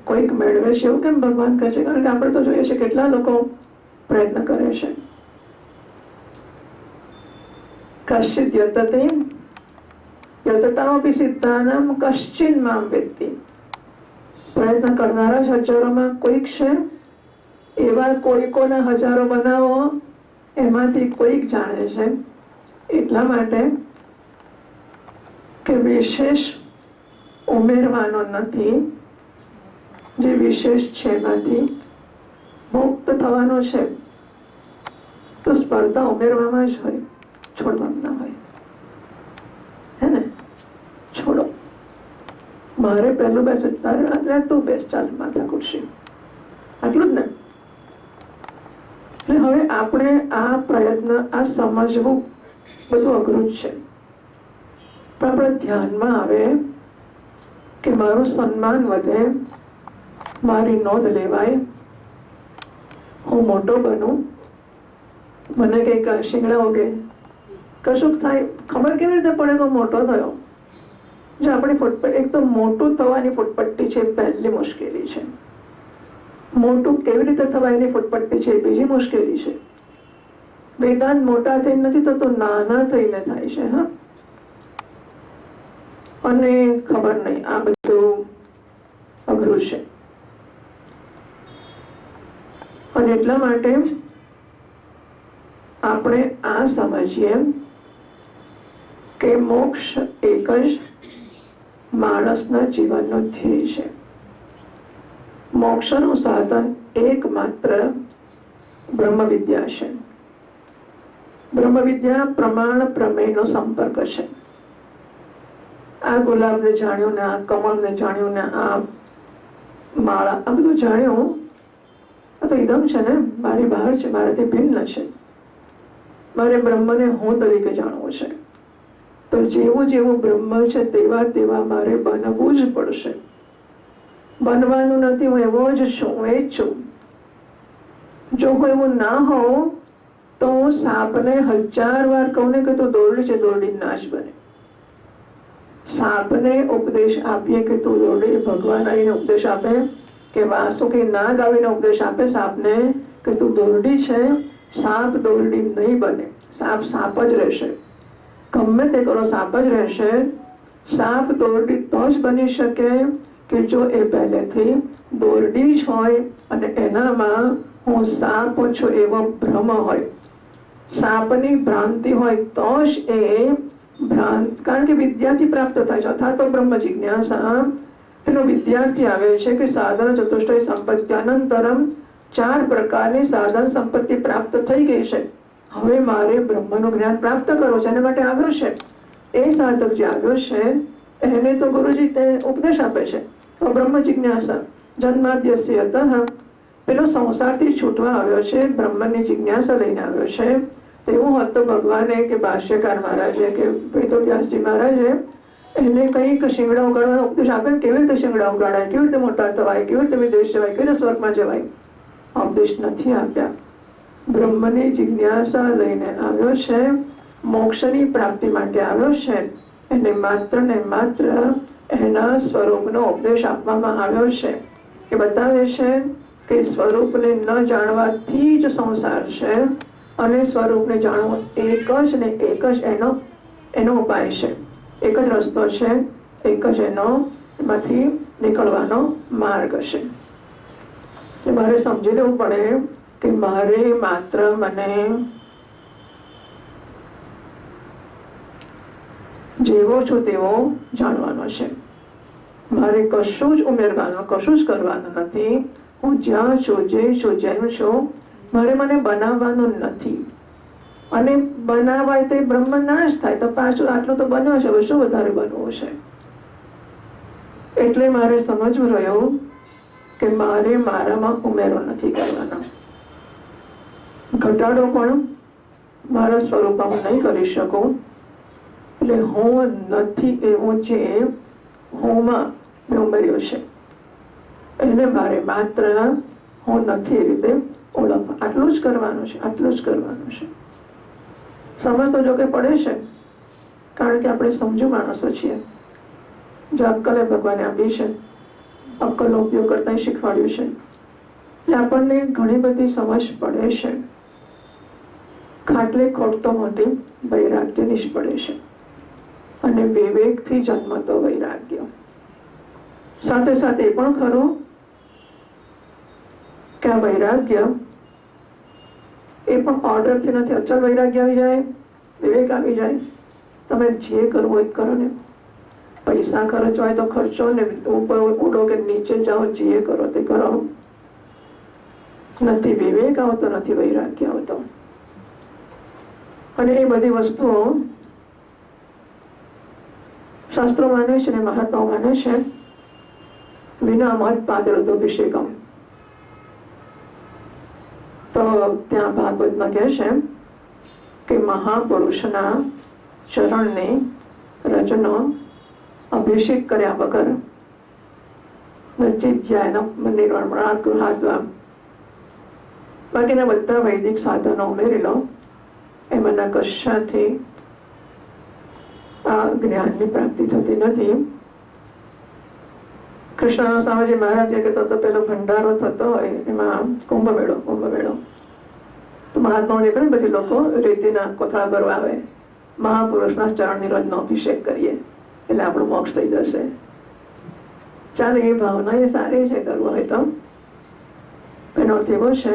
કોઈક મેળવે છે? એવું કેમ ભગવાન કહે છે? કારણ કે આપણે તો જોઈએ છે કેટલા લોકો પ્રયત્ન કરે છે. કશ્ચિત યતતે યતતામપી સિદ્ધાનામ કશ્ચિન મામ વેત્તિ. પ્રયત્ન કરનારા જ હજારોમાં કોઈક છે. એવા કોઈકોના હજારો બનાવો, એમાંથી કોઈક જાણે છે. એટલા માટે કે વિશેષ ઉમેરવાનો નથી, જે વિશેષ છે એમાંથી મુક્ત થવાનો છે. તો સ્પર્ધા ઉમેરવામાં જ હોય, છોડવામાં ના હોય. હે ને? છોડો. મારે પહેલું બેસ તારે એટલે તું બેસ, ચાલ માથા ખુરશી, આટલું જ ને. એટલે હવે આપણે આ પ્રયત્ન, આ સમજવું બધું અઘરું જ છે. પણ આપણે ધ્યાનમાં આવે કે મારું સન્માન વધે, મારી નોંધ લેવાય, હું મોટો બનું, મને કંઈક શીંગડા ઉગે, કશુંક થાય, ખબર કેવી રીતે પડે કે મોટો થયો? જો આપણી ફૂટપટ્ટી, એક તો મોટું થવાની ફૂટપટ્ટી છે, પહેલી મુશ્કેલી છે. મોટું કેવી રીતે થવાય એની ફૂટપટ્ટી છે, બીજી મુશ્કેલી છે. વેદાંત મોટા થઈને નથી થતું, નાના થઈને થાય છે. હા, અને ખબર નહીં, આ બધું અઘરું છે. અને એટલા માટે આપણે આ સમજીએ કે મોક્ષ એક જ માણસના જીવનનો ધ્યેય છે. મોક્ષનું સાધન એકમાત્ર બ્રહ્મ વિદ્યા છે. બ્રહ્મ વિદ્યા પ્રમાણ પ્રમેયનો સંપર્ક છે. આ ગુલાબને જાણ્યું ને, આ કમળને જાણ્યું ને, આ માળા, આ બધું જાણ્યું, આ તો ઇદમ છે ને, મારી બહાર છે, મારાથી ભિન્ન છે. મારે બ્રહ્મને હું તરીકે જાણવું છે. તો જેવું જેવું બ્રહ્મ છે તેવા તેવા મારે બનવું જ પડશે. બનવાનું નથી, હું એવો જ છું, હું એ જ છું. જો હું એવું ના હોઉં તો હું સાપને 1000 વાર કહું ને કે તું દોરડી છે, દોરડી ના જ બને. સાપને ઉપદેશ આપીએ કે તું દોરડી, ભગવાન આવીને ઉપદેશ આપે કે વાસુકી નાગ આવીને ઉપદેશ આપે સાપને કે તું દોરડી છે, સાપ દોરડી નહીં બને. સાપ સાપ જ રહેશે. ગમે તે કરો સાપ જ રહેશે. સાપ દોરડી તો જ બની શકે કે જો એ પહેલેથી દોરડી જ હોય અને એનામાં હું સાપ છું એવો ભ્રમ હોય, સાપની ભ્રાંતિ હોય તો જ એ ભ્રાંત, કારણ કે વિદ્યાથી પ્રાપ્ત થાય છે. અથવા તો બ્રહ્મ જિજ્ઞાસા એનો વિદ્યાર્થી આવે છે કે સાધન ચતુષ્ટય સંપત્ત્યાનંતરમ 4 પ્રકારની સાધન સંપત્તિ પ્રાપ્ત થઈ ગઈ છે. હવે મારે બ્રહ્મનું જ્ઞાન પ્રાપ્ત કરવું છે, એના માટે આવ્યો છે. એ સાધક જે આવ્યો છે એને તો ગુરુજી તે ઉપદેશ આપે છે. તો બ્રહ્મ જિજ્ઞાસા જન્માદ્યસ્ય અતઃ પેલો સંસારથી છૂટવા આવ્યો છે, બ્રહ્મની જિજ્ઞાસા લઈને આવ્યો છે. તેવું હોત તો ભગવાને કે ભાષ્યકાર મહારાજે કે વેદવ્યાસજી મહારાજે એને કંઈક શિંગડા ઉગાડવાનો ઉપદેશ આપે. કેવી રીતે શિંગડા ઉગાડાય, કેવી રીતે મોટા થવાય, કેવી રીતે વિદેશ જવાય, કેવી રીતે સ્વર્ગમાં જવાય, ઉપદેશ નથી આપ્યા. બ્રહ્મની જિજ્ઞાસા લઈને આવ્યો છે, મોક્ષની પ્રાપ્તિ માટે આવ્યો છે. એને માત્ર ને માત્ર એના સ્વરૂપનો ઉપદેશ આપવામાં આવ્યો છે. એ બતાવે છે કે સ્વરૂપને ન જાણવાથી જ સંસાર છે અને સ્વરૂપને જાણવું એક જ ને એક જ એનો ઉપાય છે, એક જ રસ્તો છે, એક જ એમાંથી નીકળવાનો માર્ગ છે. મારે સમજી લેવું પડે કે મારે માત્ર મને જેવો છું તેવો જાણવાનો છે. મારે કશું જ ઉમેરવાનું, કશું જ કરવાનું નથી. હું જ્યાં છું, જે છું, જેમ છું, મારે મને બનાવવાનું નથી. અને બનાવાય તો બ્રહ્મ નાશ થાય તો પાછું આટલું તો બન્યો છે, શું વધારે બનવું છે. એટલે મારે સમજવું રહ્યું કે મારે મારામાં ઉમેરો નથી કરવાનો. ઘટાડો પણ મારા સ્વરૂપમાં હું નહીં કરી શકું. એટલે હું નથી એવું જે હુંમાં મેં ઉમેર્યું છે એને મારે માત્ર હું નથી એ રીતે ઓળખવા. આટલું જ કરવાનું છે, આટલું જ કરવાનું છે. સમજ તો જો કે પડે છે, કારણ કે આપણે સમજુ માણસો છીએ. જે અક્કલે ભગવાને આપી છે, અક્કલનો ઉપયોગ કરતા શીખવાડ્યું છે, એટલે આપણને ઘણી બધી સમજ પડે છે. ખાટલે ખોટતો મોટી વૈરાગ્યની જ પડે છે, અને વિવેકથી જન્મતો વૈરાગ્ય. સાથે સાથે એ પણ ખરું કે આ વૈરાગ્ય એ પણ ઓર્ડરથી નથી. અચલ વૈરાગ્ય આવી જાય, વિવેક આવી જાય, તમે જે કરવું હોય કરો ને. પૈસા ખર્ચવા હોય તો ખર્ચો ને, ઉપર ઉડો કે નીચે જાઓ, જે કરો તે કરો. નથી વિવેક આવતો, નથી વૈરાગ્ય આવતો. અને એ બધી વસ્તુઓ શાસ્ત્રો માને છે ને મહાત્માઓ માને છે. વિના મત પાદરદોભિષેકમ. તો ત્યાં ભાગવતમાં કહે છે કે મહાપુરુષના ચરણને રજનો અભિષેક કર્યા વગર નિર્વાણ ગૃહાદ્વા બાકીના બધા વૈદિક સાધનો ઉમેરી લો, એમાંના કશાથી આ જ્ઞાનની પ્રાપ્તિ થતી નથી. કૃષ્ણ સ્વામીજી મહારાજ કહેતો તો પેલો ભંડારો થતો હોય એમાં કુંભ મેળો તો મહાત્માઓ નીકળે, પછી લોકો રેતીના કોથળા ભરવા આવે. મહાપુરુષના ચરણ નિરોધનો અભિષેક કરીએ એટલે આપણું મોક્ષ થઈ જશે. ચાલે, એ ભાવના એ સારી છે કરવું હોય તો. એનો અર્થ એવો છે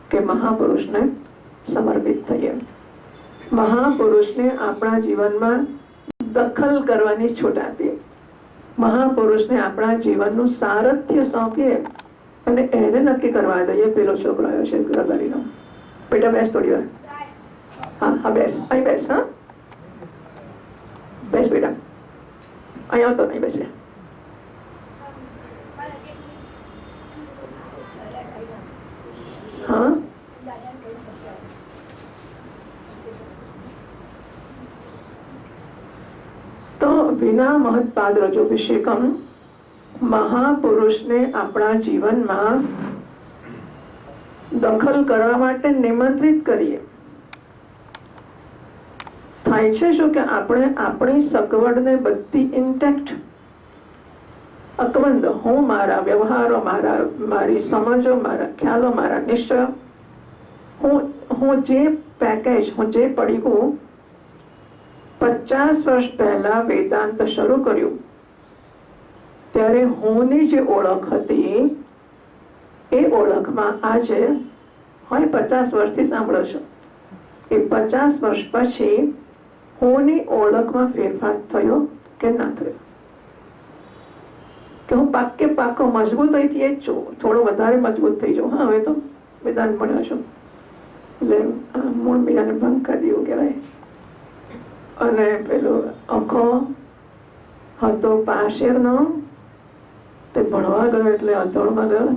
કે મહાપુરુષને સમર્પિત થઈએ. મહાપુરુષને આપણા જીવનમાં દખલ કરવાની છૂટ આપીએ. મહાપુરુષને આપણા જીવનનું સારથ્ય સોંપીએ અને એને નક્કી કરવા દઈએ. પેલો છોકરો આવ્યો છે રબારીનો, બેટા બેસ થોડી વાર. હા બેસ, અહીં બેસ. હા બેસ બેટા, અહીં આવતો નહીં, બેસે. હા તો વિના મહત્પાદ રજોભિષેકમ, મહાપુરુષને આપણા જીવનમાં દખલ કરવા માટે નિમંત્રિત કરીએ. થાય છે શું કે આપણે આપણી સગવડને બધી ઇન્ટેક્ટ અકબંધ, હું મારા વ્યવહારો, મારી સમજો, મારા ખ્યાલો, મારા નિશ્ચય, હું જે પેકેજ, હું જે પડીકું 50 વર્ષ પહેલા વેદાંત શરૂ કર્યું ત્યારે હુંની જે ઓળખ હતી એ ઓળખમાં આજે હોય 50 વર્ષથી સાંભળો છો, એ 50 વર્ષ પછી હુંની ઓળખમાં ફેરફાર થયો કે ના થયો? કે હું પાકો મજબૂત અહીંથી એ જ છું, થોડો વધારે મજબૂત થઈ જાઉં. હા, હવે તો વેદાંત ભણ્યો છું એટલે મૂળ બીજાને ભંગ કરી દેવું કહેવાય. અને પેલો આખો હતો પાશેરનો, તે ભણવા ગયો એટલે અધોળમાં ગયો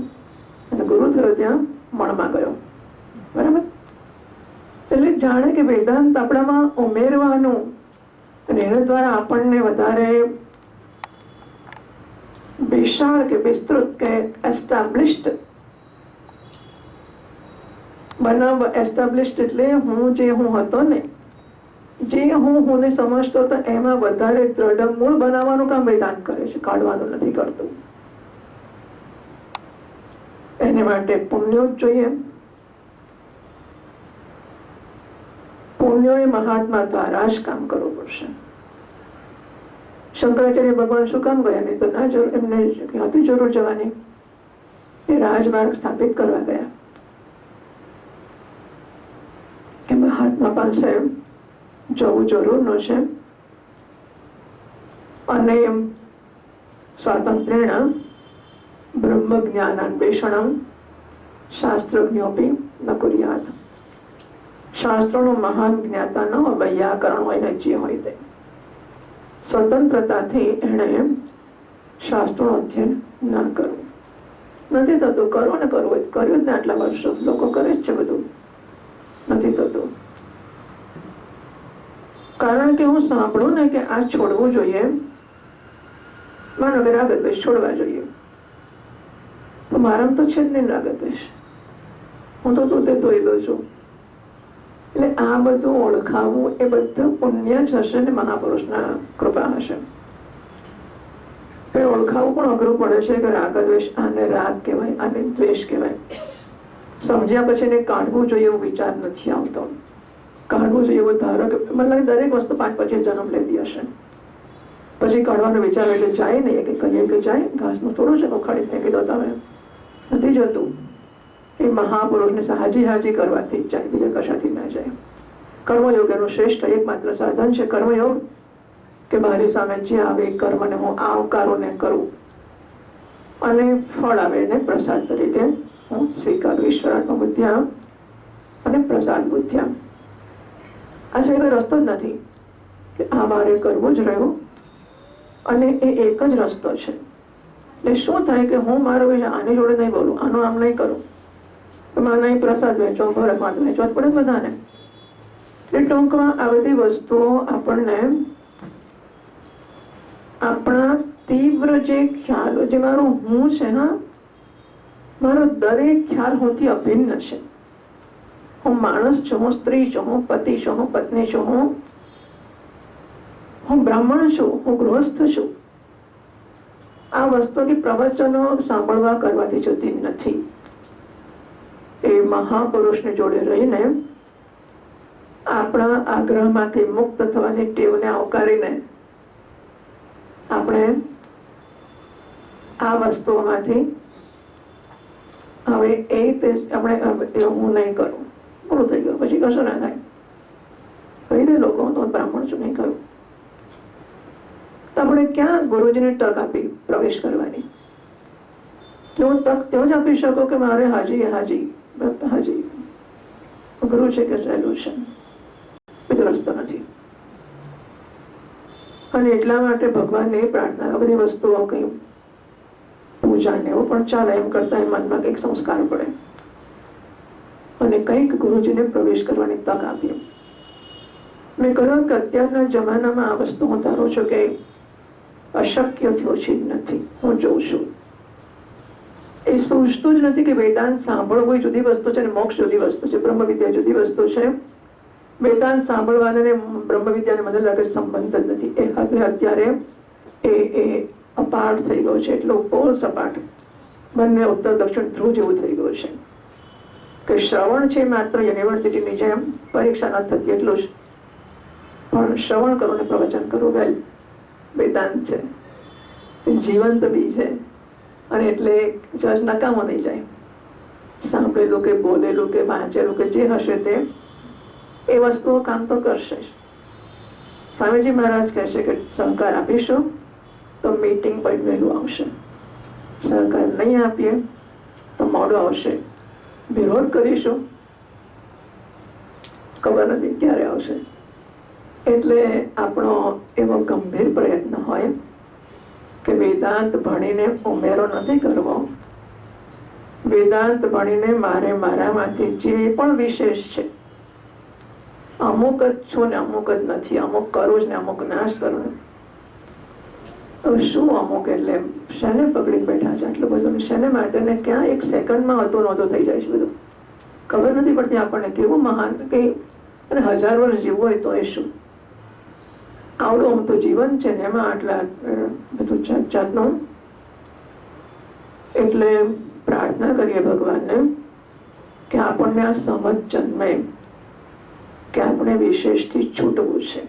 અને ગુરુ થયો ત્યાં મણમાં ગયો. બરાબર? એટલે જાણે કે વેદાંત આપણામાં ઉમેરવાનું અને એના દ્વારા આપણને વધારે વિશાળ કે વિસ્તૃત કે એસ્ટાબ્લિશ્ડ એસ્ટાબ્લિશ્ડ એટલે હું જે હું હતો ને, જે હું ને સમજતો હતો એમાં વધારે દ્રઢ મૂળ બનાવવાનું કામ વેદાંત કરે છે, કાઢવાનું નથી કરતું. એને માટે પુણ્યો જ જોઈએ. પુણ્યો એ મહાત્મા દ્વારા જ કામ કરવું પડશે. શંકરાચાર્ય ભગવાન શું કામ ગયા? નહીં તો ના જરૂર, એમને ક્યાંથી જરૂર જવાની? એ રાજમાર્ગ સ્થાપિત કરવા ગયા કે મહાત્મા પાસે જવું જરૂર છે. અને સ્વાતંત્ર્યેણ બ્રહ્મ જ્ઞાનાન્વેષણમ શાસ્ત્રજ્ઞોપી ન કુર્યાત. શાસ્ત્રોનો મહાન જ્ઞાતા ન હોય, વૈયાકરણ હોય ને જે હોય તે, સ્વતંત્રતાથી એણે શાસ્ત્રોનું અધ્યયન ના કરવું. નથી થતું. કરો ને કરવું હોય કર્યું જ ને. આટલા વર્ષો લોકો કરે જ છે, બધું નથી થતું. કારણ કે હું સાંભળું ને કે આ છોડવું જોઈએ, માનો કે રાગદ્વેષ છોડવા જોઈએ, તો મારામાં તો છે જ નહીં રાગદ્વેષ. હું તો તું તે ધોઈ દઉં છું. એટલે આ બધું ઓળખાવું એ બધું પુણ્ય જ હશે ને મહાપુરુષના કૃપા હશે. એ ઓળખાવું પણ અઘરું પડે છે કે રાગદ્વેષ, આને રાગ કહેવાય, આને દ્વેષ કહેવાય. સમજ્યા પછી એને કાઢવું જોઈએ એવો વિચાર નથી આવતો. કાઢવું જોઈએ એવો ધારો કે મતલબ દરેક વસ્તુ 5-25 જન્મ લેતી હશે, પછી કાઢવાનો વિચાર એટલે જાય નહીં. કે કહીએ કે જાય, ઘાસનું થોડું છે, ઉખાડી ફેંકી દો તમે. નથી જતું. એ મહાપુરુષને હાજી કરવાથી જ જાય, બીજા કશાથી ના જાય. કર્મયોગ એનું શ્રેષ્ઠ એકમાત્ર સાધન છે. કર્મયોગ કે મારી સામે જે આવે એ કર્મને હું આવકારું ને કરું, અને ફળ આવે એને પ્રસાદ તરીકે હું સ્વીકારું. ઈશ્વરાત્મ બુદ્ધ્યા અને પ્રસાદ બુદ્ધ્યા. આ છે કોઈ રસ્તો જ નથી કે આ મારે કરવું જ રહ્યું, અને એ એક જ રસ્તો છે. એટલે શું થાય કે હું મારો આની જોડે નહીં બોલું, આનું આમ નહીં કરું, માના પ્રસાદ વેચો, ભરકમાં વેચવા જ પડે બધાને. એટલે ટૂંકમાં આ બધી વસ્તુઓ આપણને આપણા તીવ્ર જે ખ્યાલો, જે મારો હું છે, હા, મારો દરેક ખ્યાલ હુંથી અભિન્ન છે. હું માણસ છું, હું સ્ત્રી છું, હું પતિ છું, હું પત્ની છું, હું બ્રાહ્મણ છું, હું ગૃહસ્થ છું. આ વસ્તુની પ્રવચનો સાંભળવા કરવાથી જતી નથી. એ મહાપુરુષની જોડે રહીને આપણા આગ્રહમાંથી મુક્ત થવાની ટેવને આવકારીને આપણે આ વસ્તુઓમાંથી હવે આપણે હું નહીં કરું, પૂરું થઈ ગયું, પછી કશું ના થાય. કહી દે લોકો તો બ્રાહ્મણ છું, નહીં કરું. તો આપણે ક્યાં ગુરુજીને તક આપી પ્રવેશ કરવાની? કેવું તક તેઓ જ આપી શકો કે મારે હાજી અઘરું છે કે સહેલું છે? બીજો રસ્તો નથી. અને એટલા માટે ભગવાનને પ્રાર્થના, આ બધી વસ્તુઓ કઈ પૂજા ને એવું પણ ચાલે, એમ કરતા એ મનમાં કંઈક સંસ્કાર પડે અને કંઈક ગુરુજીને પ્રવેશ કરવાની તક આપી. મેં કહ્યું કે અત્યારના જમાનામાં આ વસ્તુ હું ધારું છું કે અશક્યથી ઓછી જ નથી. હું જોઉં છું એ સૂઝતું જ નથી કે વેદાંત સાંભળવું એ જુદી વસ્તુ છે ને મોક્ષ જુદી વસ્તુ છે, બ્રહ્મ વિદ્યા જુદી વસ્તુ છે. વેદાંત સાંભળવાને બ્રહ્મ વિદ્યાને મને લાગે સંબંધ જ નથી. એ હવે અત્યારે એ અપાટ થઈ ગયો છે, એટલો પોલ સપાટ, બંને ઉત્તર દક્ષિણ ધ્રુવ જેવું થઈ ગયું છે કે શ્રવણ છે માત્ર યુનિવર્સિટીની જેમ, પરીક્ષા ન થતી એટલું જ, પણ શ્રવણ કરો ને પ્રવચન કરો, વેલ વેદાંત છે, જીવંત બી છે. અને એટલે જજ નકામો નહીં જાય. સાંભળેલું કે બોલેલું કે વાંચેલું કે જે હશે તે એ વસ્તુઓ કામ તો કરશે જ. સ્વામીજી મહારાજ કહેશે કે સહકાર આપીશું તો મીટિંગ પણ વહેલું આવશે, સહકાર નહીં આપીએ તો મોડું આવશે, વિરોધ કરીશું ખબર નથી ક્યારે આવશે. એટલે આપણો એવો ગંભીર પ્રયત્ન હોય કે વેદાંત ભણીને ઉમેરો નથી કરવો, વેદાંત ભણીને મારે મારામાંથી જે પણ વિશેષ છે, અમુક જ છું ને અમુક જ નથી, અમુક કરું જ ને અમુક નાશ કરું. તો શું અમુક એટલે શેને પકડી બેઠા છે આટલું બધું? શેને માટે? ને ક્યાં એક સેકન્ડમાં હતો નહોતો થઈ જાય છે બધું. ખબર નથી પડતી આપણને કેવું મહાન કે અને 1000 વર્ષ જીવવું હોય તો એ શું આવડું આમ તો જીવન છે ને એમાં આટલા બધું જાત જાતનું. એટલે પ્રાર્થના કરીએ ભગવાનને કે આપણને આ સમજ જન્મે કે આપણે વિશેષથી છૂટવું છે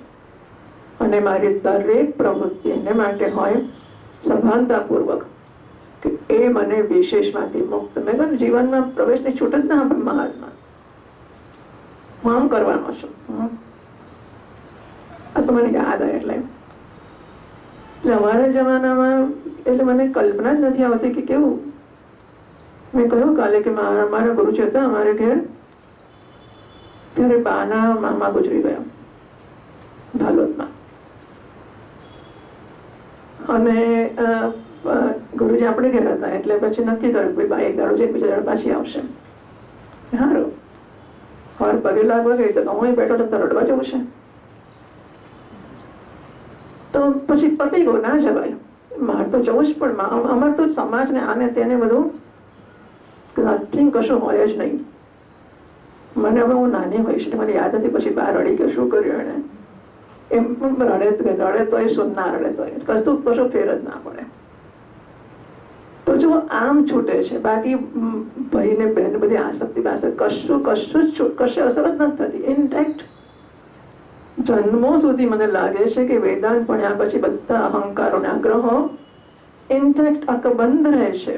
અને મારી દરેક પ્રવૃત્તિ એને માટે હોય સભાનતાપૂર્વક કે એ મને વિશેષમાંથી મુક્ત. મેં કહ્યું જીવનમાં પ્રવેશની છૂટ જ ના આપે મહાત્મા. હું આમ કરવાનો છું. આ તો મને યાદ આવે એટલે અમારા જમાનામાં એટલે મને કલ્પના જ નથી આવતી કે કેવું. મેં કહ્યું કાલે કે મારા ગુરુજી હતા અમારે ઘેર, ત્યારે બાના મામા ગુજરી ગયા ભાલોદમાં. અને ગુરુજી આપણે ઘેર હતા એટલે પછી નક્કી કર્યું કે બા એક દાડો જઈને બીજા દાડો પાછી આવશે. સારું, હવે પગે લાગવા ગઈ તો હું બેઠો તો રડવા જવું છે. તો પછી પતી ગયો, ના જવાય, મારે તો જવું જ પણ. અમારે તો સમાજને આને તેને બધું નથિંગ કશું હોય જ નહીં. મને હવે હું નાની હોઈશ એટલે મને યાદ નથી પછી બહાર રડી કે શું કર્યું એને. એમ રડે તો એ શું ના રડે તો કશું કશું ફેર જ ના પડે. તો જો આમ છૂટે છે, બાકી ભાઈ ને બહેન બધી આસક્તિ પાસે કશું કશે અસર જ નથી થતી. ઇનટેક્ટ જન્મો સુધી મને લાગે છે કે વેદાંત ભણ્યા પછી બધા અહંકારો અને આગ્રહો ઇનટેક્ટ અકબંધ રહે છે.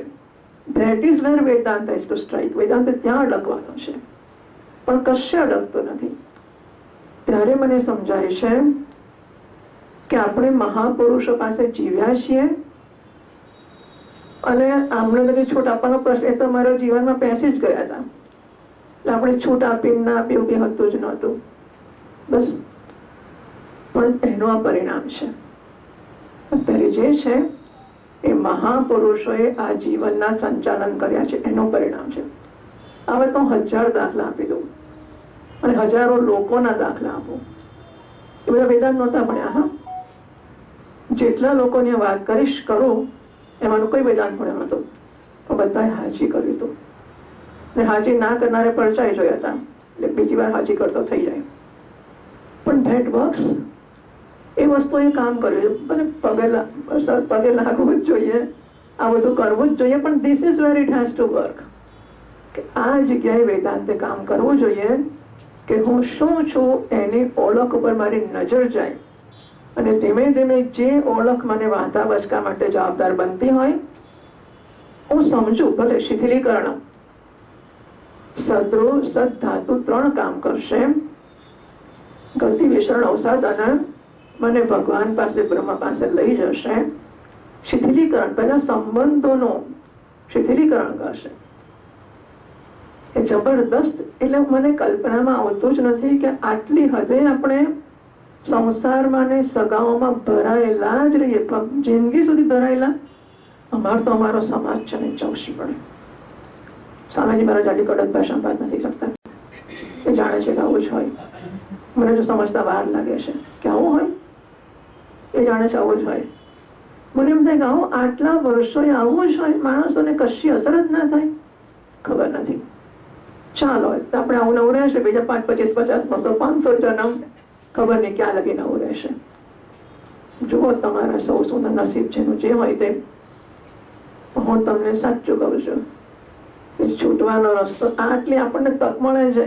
That is where Vedant has to strike. Vedant ત્યાં અડકવાનો છે પણ કશે અડકતો નથી. ત્યારે મને સમજાય છે કે આપણે મહાપુરુષો પાસે જીવ્યા છીએ અને આમને બધી છૂટ આપવાનો પ્રશ્ન એ તો મારા જીવનમાં પેસી જ ગયા હતા. એટલે આપણે છૂટ આપીને ના આપી એવું કંઈ હતું જ નહોતું. બસ, પણ એનું આ પરિણામ છે. અત્યારે જે છે એ મહાપુરુષોએ આ જીવનના સંચાલન કર્યા છે એનું પરિણામ છે. હવે તો 1000 દાખલા આપી દઉં અને હજારો લોકોના દાખલા આપું. એ બધા વેદાંત નહોતા ભણ્યા. હા, જેટલા લોકોની વાત કરીશ કરું એમાંનું કોઈ વેદાંત ભણ્યું નહોતું પણ બધાએ હાજી કર્યું હતું. ને હાજી ના કરનારે પરચાઈ જોયા હતા એટલે બીજી વાર હાજી કરતો થઈ જાય. પણ ધેટ વર્ક્સ. એ વસ્તુએ કામ કર્યું. અને પગે લાગવું જ જોઈએ, આ બધું કરવું જ જોઈએ. પણ this is where it has to work. કે આ જગ્યાએ વેદાંતે કામ કરવું જોઈએ કે હું શું છું એની ઓળખ ઉપર મારી નજર જાય અને ધીમે ધીમે જે ઓળખ મને વાંધા વચકા માટે જવાબદાર બનતી હોય હું સમજું. ભલે શિથિલીકરણ, સદ્રુ સદ ધાતુ 3 કામ કરશે. ગતિ વિસરણ અવસાદ અને મને ભગવાન પાસે બ્રહ્મ પાસે લઈ જશે. શિથિલીકરણ પહેલા સંબંધોનું શિથિલીકરણ કરશે. એ જબરદસ્ત. એટલે મને કલ્પનામાં આવતું જ નથી કે આટલી હદે આપણે સંસારમાં ને સગાઓમાં ભરાયેલા જ રહીએ, જિંદગી સુધી ભરાયેલા. અમારો સમાજ છે ને ચૌશી પડે. સ્વામીજી મહારાજ આટલી કડક ભાષામાં વાત નથી કરતા. એ જાણે છે કે આવું જ હોય. મને જો સમજતા વાર લાગે છે કે આવું હોય. એ જાણે છે આવું જ હોય. મને એમ થાય કે આવું આટલા વર્ષોએ આવું જ હોય, માણસોને કશી અસર જ ના થાય. ખબર નથી. ચાલો આપણે આવું નવું રહેશે, બીજા 5, 25, 50, 200, 500 જન્મ ખબર નહીં ક્યાં લગી નવું રહેશે. જુઓ તમારા સૌ સુના નસીબ જેનું જે હોય તે. હું તમને સાચું કહું છું કે છૂટવાનો રસ્તો આટલી આપણને તક મળે છે.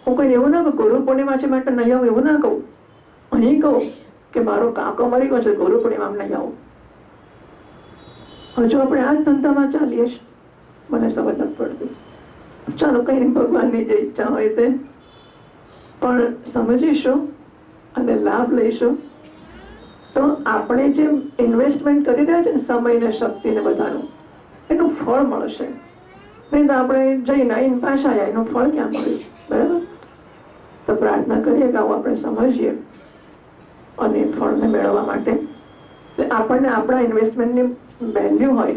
હું કોઈ એવું ના કહું ગુરુ પૂર્ણિમા છે માટે નહીં આવું, એવું ના કહું. અહીં કહું કે મારો કાકો મરી ગયો છે, ગુરુ પૂર્ણિમા નહીં આવું. હજુ આપણે આ જ ધંધામાં ચાલીએ છીએ. મને સમજ નથી પડતી. ચાલો કઈ નહીં, ભગવાનની જે ઈચ્છા હોય તે. પણ સમજીશું અને લાભ લઈશું તો આપણે જે ઇન્વેસ્ટમેન્ટ કરી રહ્યા છે ને સમય ને શક્તિ ને બધાનું, એનું ફળ મળશે. નહીં તો આપણે જઈને આવીને પાછા આવ્યા, એનું ફળ ક્યાં મળ્યું? બરાબર. તો પ્રાર્થના કરીએ કે આવું આપણે સમજીએ અને ફળને મેળવવા માટે આપણને આપણા ઇન્વેસ્ટમેન્ટની વેલ્યુ હોય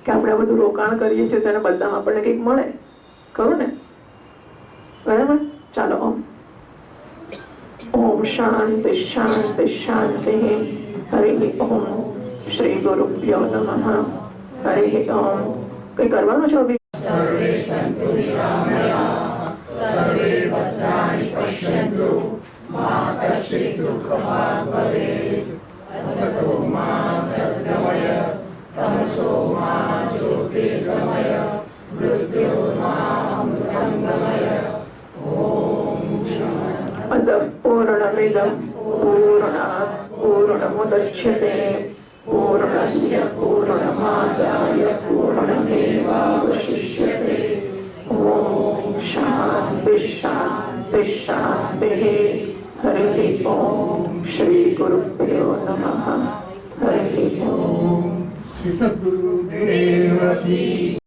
કે આપણે આ બધું રોકાણ કરીએ છીએ તેના બદલામાં આપણને કંઈક મળે, ખરું ને? બરાબર. ચાલો ઓમ શાંતિ શાંતિ શાંતિ. હરિ ઓમ. શ્રી ગુરુભ્યો નમઃ. હરિ ઓમ. કઈ કરવાનું છે અભી? સર્વે સંતુ નિરામયા સર્વે ભદ્રાણિ પશ્યન્તુ મા કશ્ચિત દુઃખભાગ ભવેત. અસતો મા સદ્ગમય તમસો મા જ્યોતિર્ગમય મૃત્યોર્મા અમૃતંગમય. અદ પૂર્ણમિદં પૂર્ણાત પૂર્ણમુદચ્યતે પૂર્ણસ્ય પૂર્ણમાદાય પૂર્ણમેવાવશિષ્યતે. ઓમ શાંતિ શાંતિ શાંતિ. હરિ ઓમ. શ્રી ગુરુભ્યો નમઃ. હરિ ઓમ. શ્રી સદગુરુદેવ કી